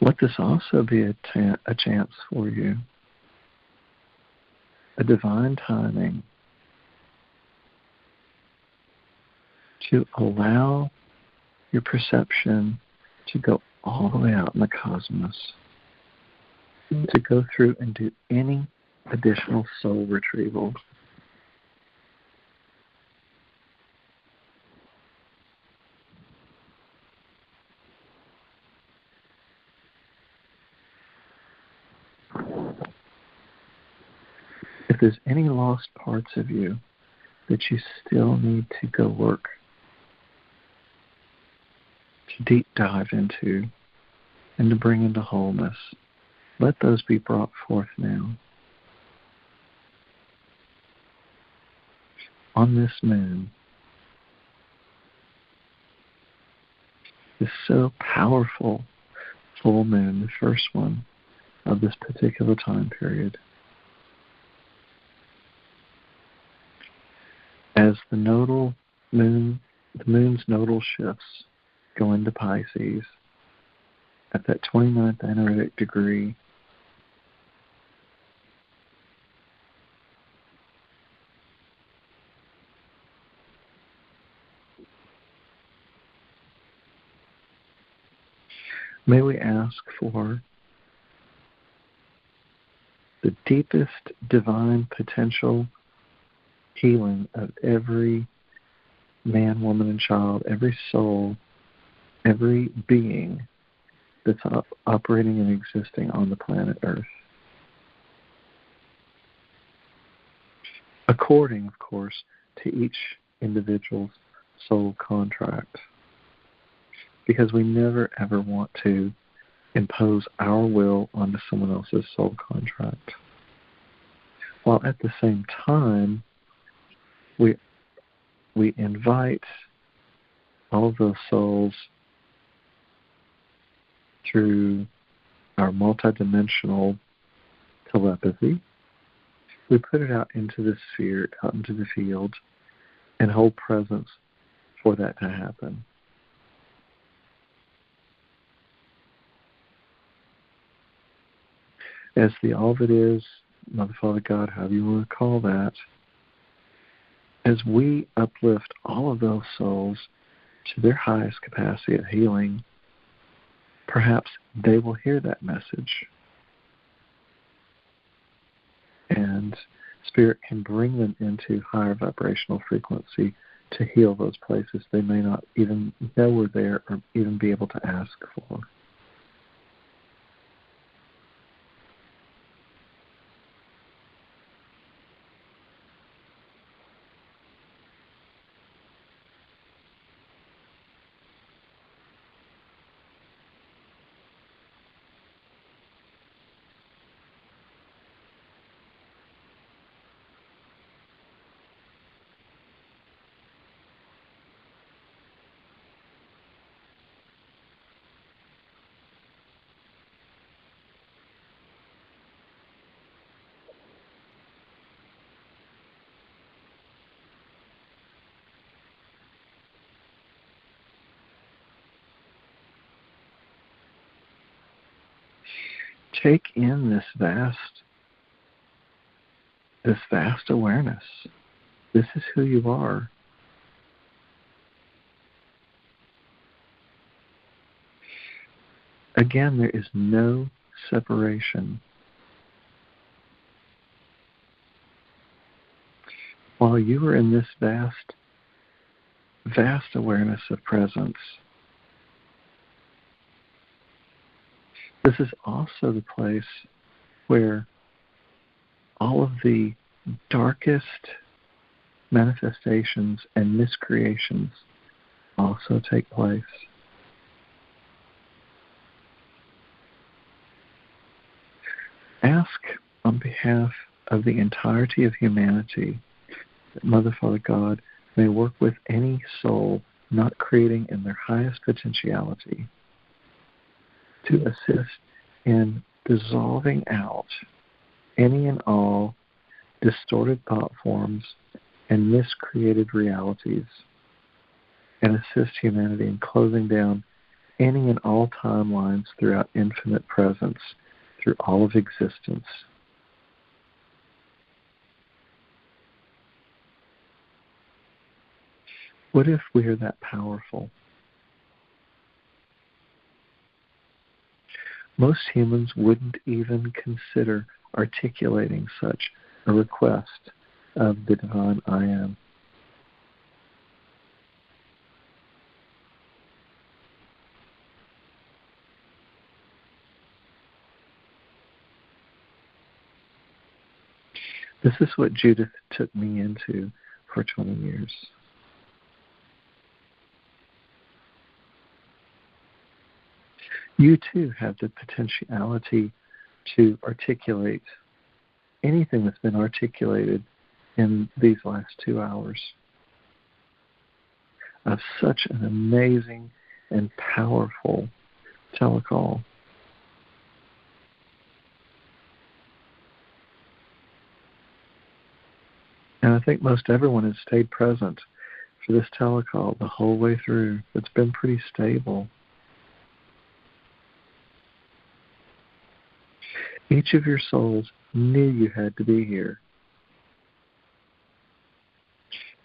Let this also be a chance for you, a divine timing to allow your perception to go all the way out in the cosmos, to go through and do any additional soul retrieval. If there's any lost parts of you that you still need to go work, to deep dive into, and to bring into wholeness, let those be brought forth now. On this moon, this so powerful full moon, the first one of this particular time period, as the nodal moon, the moon's nodal shifts go into Pisces at that 29th analytic degree, may we ask for the deepest divine potential healing of every man, woman, and child, every soul, every being that's operating and existing on the planet Earth. According, of course, to each individual's soul contract. Because we never, ever want to impose our will onto someone else's soul contract. While at the same time, we invite all of those souls through our multidimensional telepathy, we put it out into the sphere, out into the field, and hold presence for that to happen. As the all that is, Mother, Father, God, however you want to call that, as we uplift all of those souls to their highest capacity of healing, perhaps they will hear that message. And Spirit can bring them into higher vibrational frequency to heal those places they may not even know were there or even be able to ask for. Take in this vast awareness. This is who you are. Again, there is no separation. While you are in this vast awareness of presence, this is also the place where all of the darkest manifestations and miscreations also take place. Ask on behalf of the entirety of humanity that Mother, Father, God may work with any soul not creating in their highest potentiality to assist in dissolving out any and all distorted thought forms and miscreated realities, and assist humanity in closing down any and all timelines throughout infinite presence, through all of existence. What if we are that powerful? Most humans wouldn't even consider articulating such a request of the divine I Am. This is what Judith took me into for 20 years. You too have the potentiality to articulate anything that's been articulated in these last 2 hours of such an amazing and powerful telecall. And I think most everyone has stayed present for this telecall the whole way through. It's been pretty stable. Each of your souls knew you had to be here.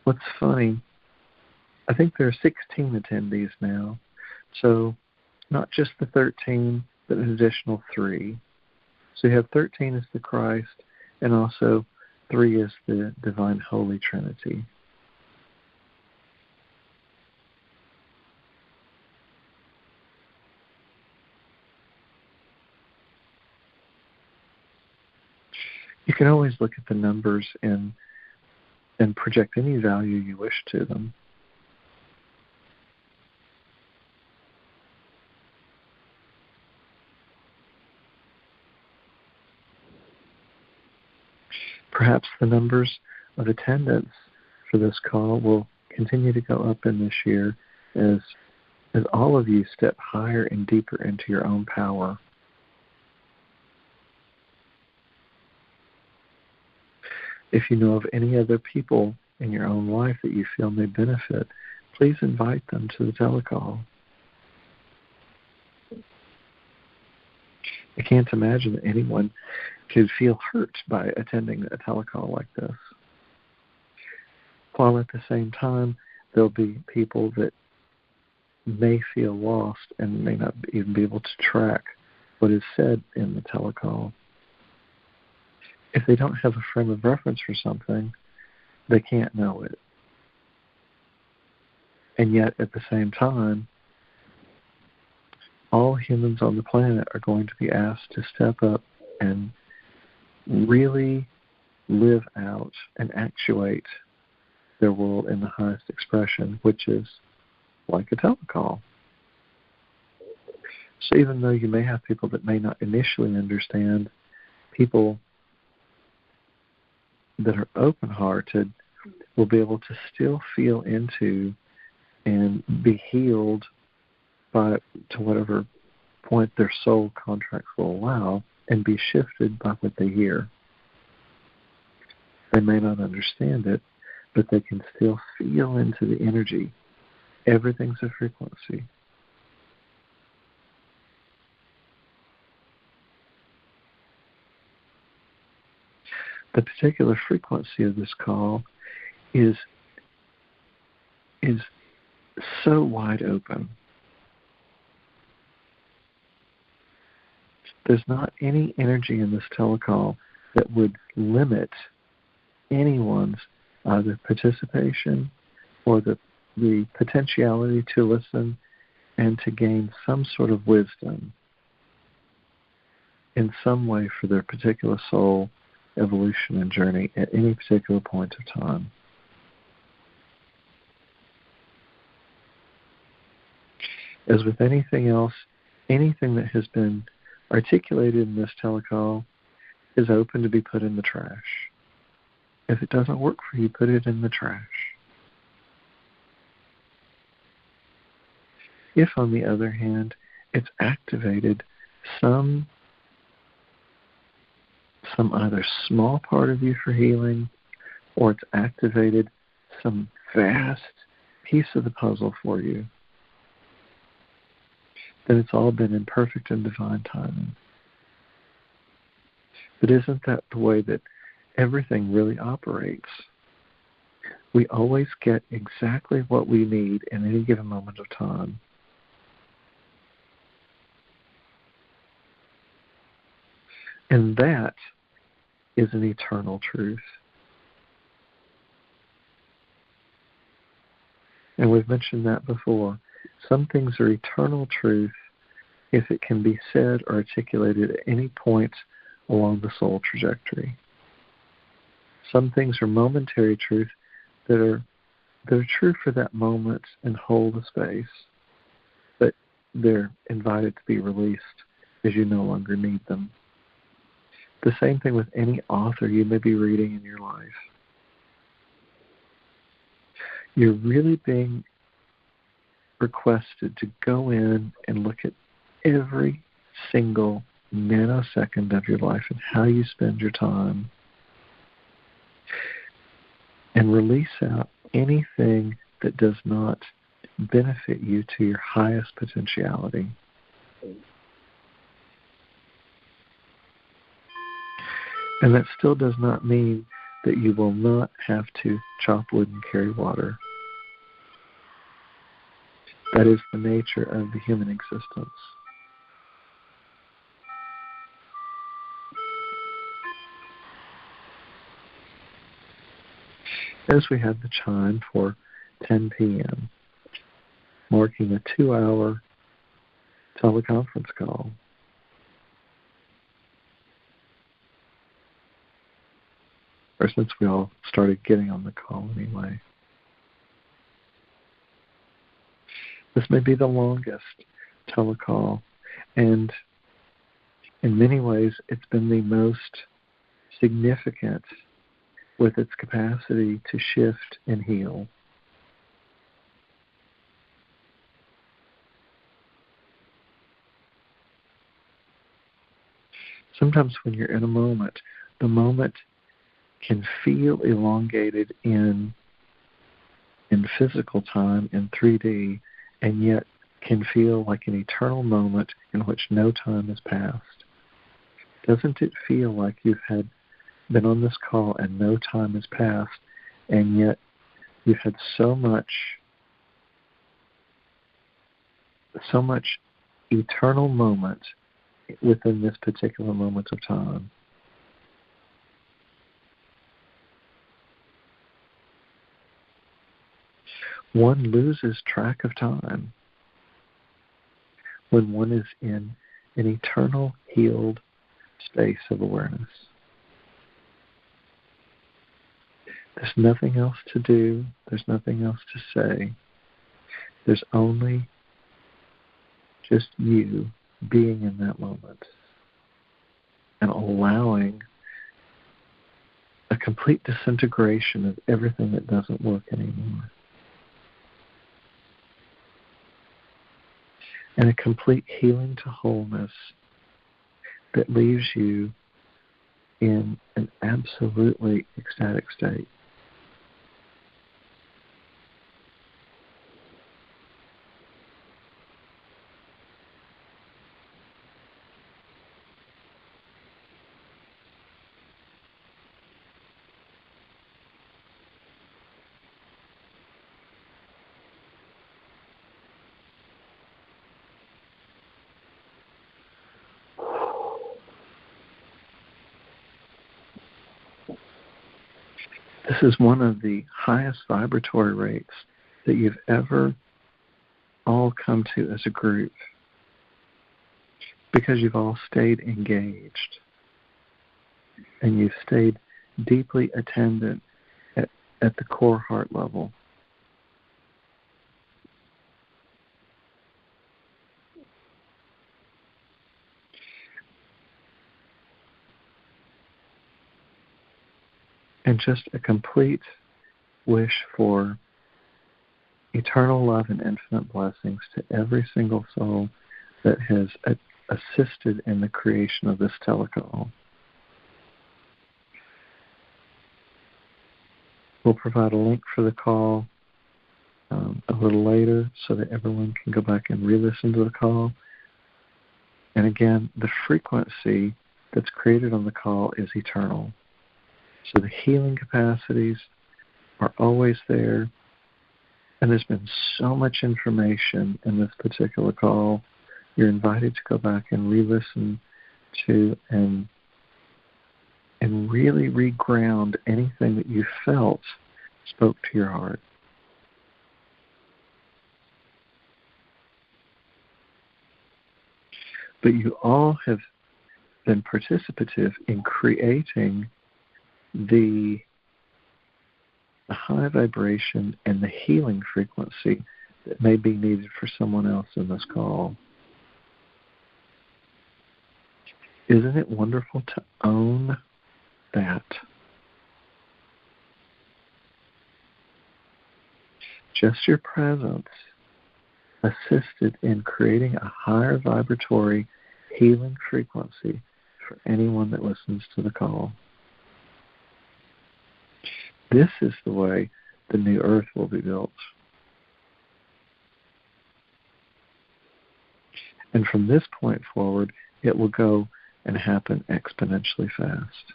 What's funny, I think there are 16 attendees now. So not just the 13, but an additional 3. So you have 13 as the Christ, and also 3 as the Divine Holy Trinity. You can always look at the numbers and project any value you wish to them. Perhaps the numbers of attendance for this call will continue to go up in this year as all of you step higher and deeper into your own power. If you know of any other people in your own life that you feel may benefit, please invite them to the telecall. I can't imagine that anyone could feel hurt by attending a telecall like this. While at the same time, there'll be people that may feel lost and may not even be able to track what is said in the telecall. If they don't have a frame of reference for something, they can't know it. And yet, at the same time, all humans on the planet are going to be asked to step up and really live out and actuate their world in the highest expression, which is like a telecall. So even though you may have people that may not initially understand, people that are open-hearted will be able to still feel into and be healed to whatever point their soul contracts will allow, and be shifted by what they hear. They may not understand it, but they can still feel into the energy. Everything's a frequency. The particular frequency of this call is so wide open. There's not any energy in this telecall that would limit anyone's either participation or the potentiality to listen and to gain some sort of wisdom in some way for their particular soul evolution and journey at any particular point of time. As with anything else, anything that has been articulated in this telecall is open to be put in the trash. If it doesn't work for you, put it in the trash. If, on the other hand, it's activated some either small part of you for healing, or it's activated some vast piece of the puzzle for you, then it's all been in perfect and divine timing. But isn't that the way that everything really operates? We always get exactly what we need in any given moment of time. And that is an eternal truth. And we've mentioned that before. Some things are eternal truth if it can be said or articulated at any point along the soul trajectory. Some things are momentary truth that are true for that moment and hold a space, but they're invited to be released as you no longer need them. The same thing with any author you may be reading in your life. You're really being requested to go in and look at every single nanosecond of your life and how you spend your time, and release out anything that does not benefit you to your highest potentiality. And that still does not mean that you will not have to chop wood and carry water. That is the nature of the human existence. As we have the chime for 10 p.m., marking a 2-hour teleconference call. Or since we all started getting on the call anyway. This may be the longest telecall, and in many ways it's been the most significant with its capacity to shift and heal. Sometimes when you're in a moment, the moment can feel elongated in physical time, in 3D, and yet can feel like an eternal moment in which no time has passed? Doesn't it feel like you've been on this call and no time has passed, and yet you've had so much eternal moment within this particular moment of time? One loses track of time when one is in an eternal, healed space of awareness. There's nothing else to do. There's nothing else to say. There's only just you being in that moment and allowing a complete disintegration of everything that doesn't work anymore. And a complete healing to wholeness that leaves you in an absolutely ecstatic state. This is one of the highest vibratory rates that you've ever all come to as a group, because you've all stayed engaged and you've stayed deeply attendant at the core heart level. And just a complete wish for eternal love and infinite blessings to every single soul that has assisted in the creation of this telecall. We'll provide a link for the call a little later so that everyone can go back and re-listen to the call. And again, the frequency that's created on the call is eternal. So the healing capacities are always there. And there's been so much information in this particular call. You're invited to go back and re-listen to and really reground anything that you felt spoke to your heart. But you all have been participative in creating the high vibration and the healing frequency that may be needed for someone else in this call. Isn't it wonderful to own that? Just your presence assisted in creating a higher vibratory healing frequency for anyone that listens to the call. This is the way the new earth will be built. And from this point forward, it will go and happen exponentially fast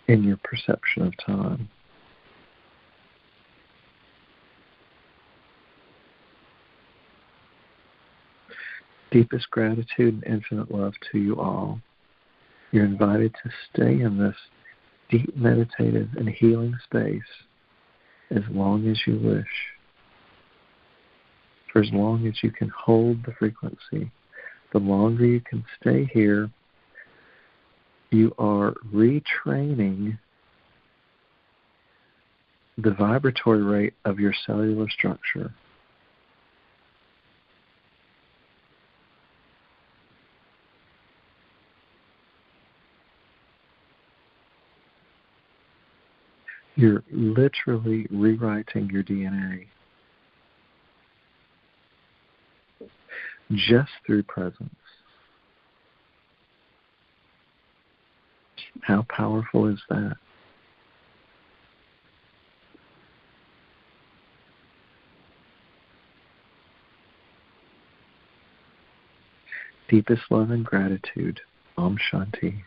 in your perception of time. Deepest gratitude and infinite love to you all. You're invited to stay in this deep meditative and healing space as long as you wish. For as long as you can hold the frequency, the longer you can stay here, you are retraining the vibratory rate of your cellular structure. You're literally rewriting your DNA just through presence. How powerful is that? Deepest love and gratitude. Om Shanti.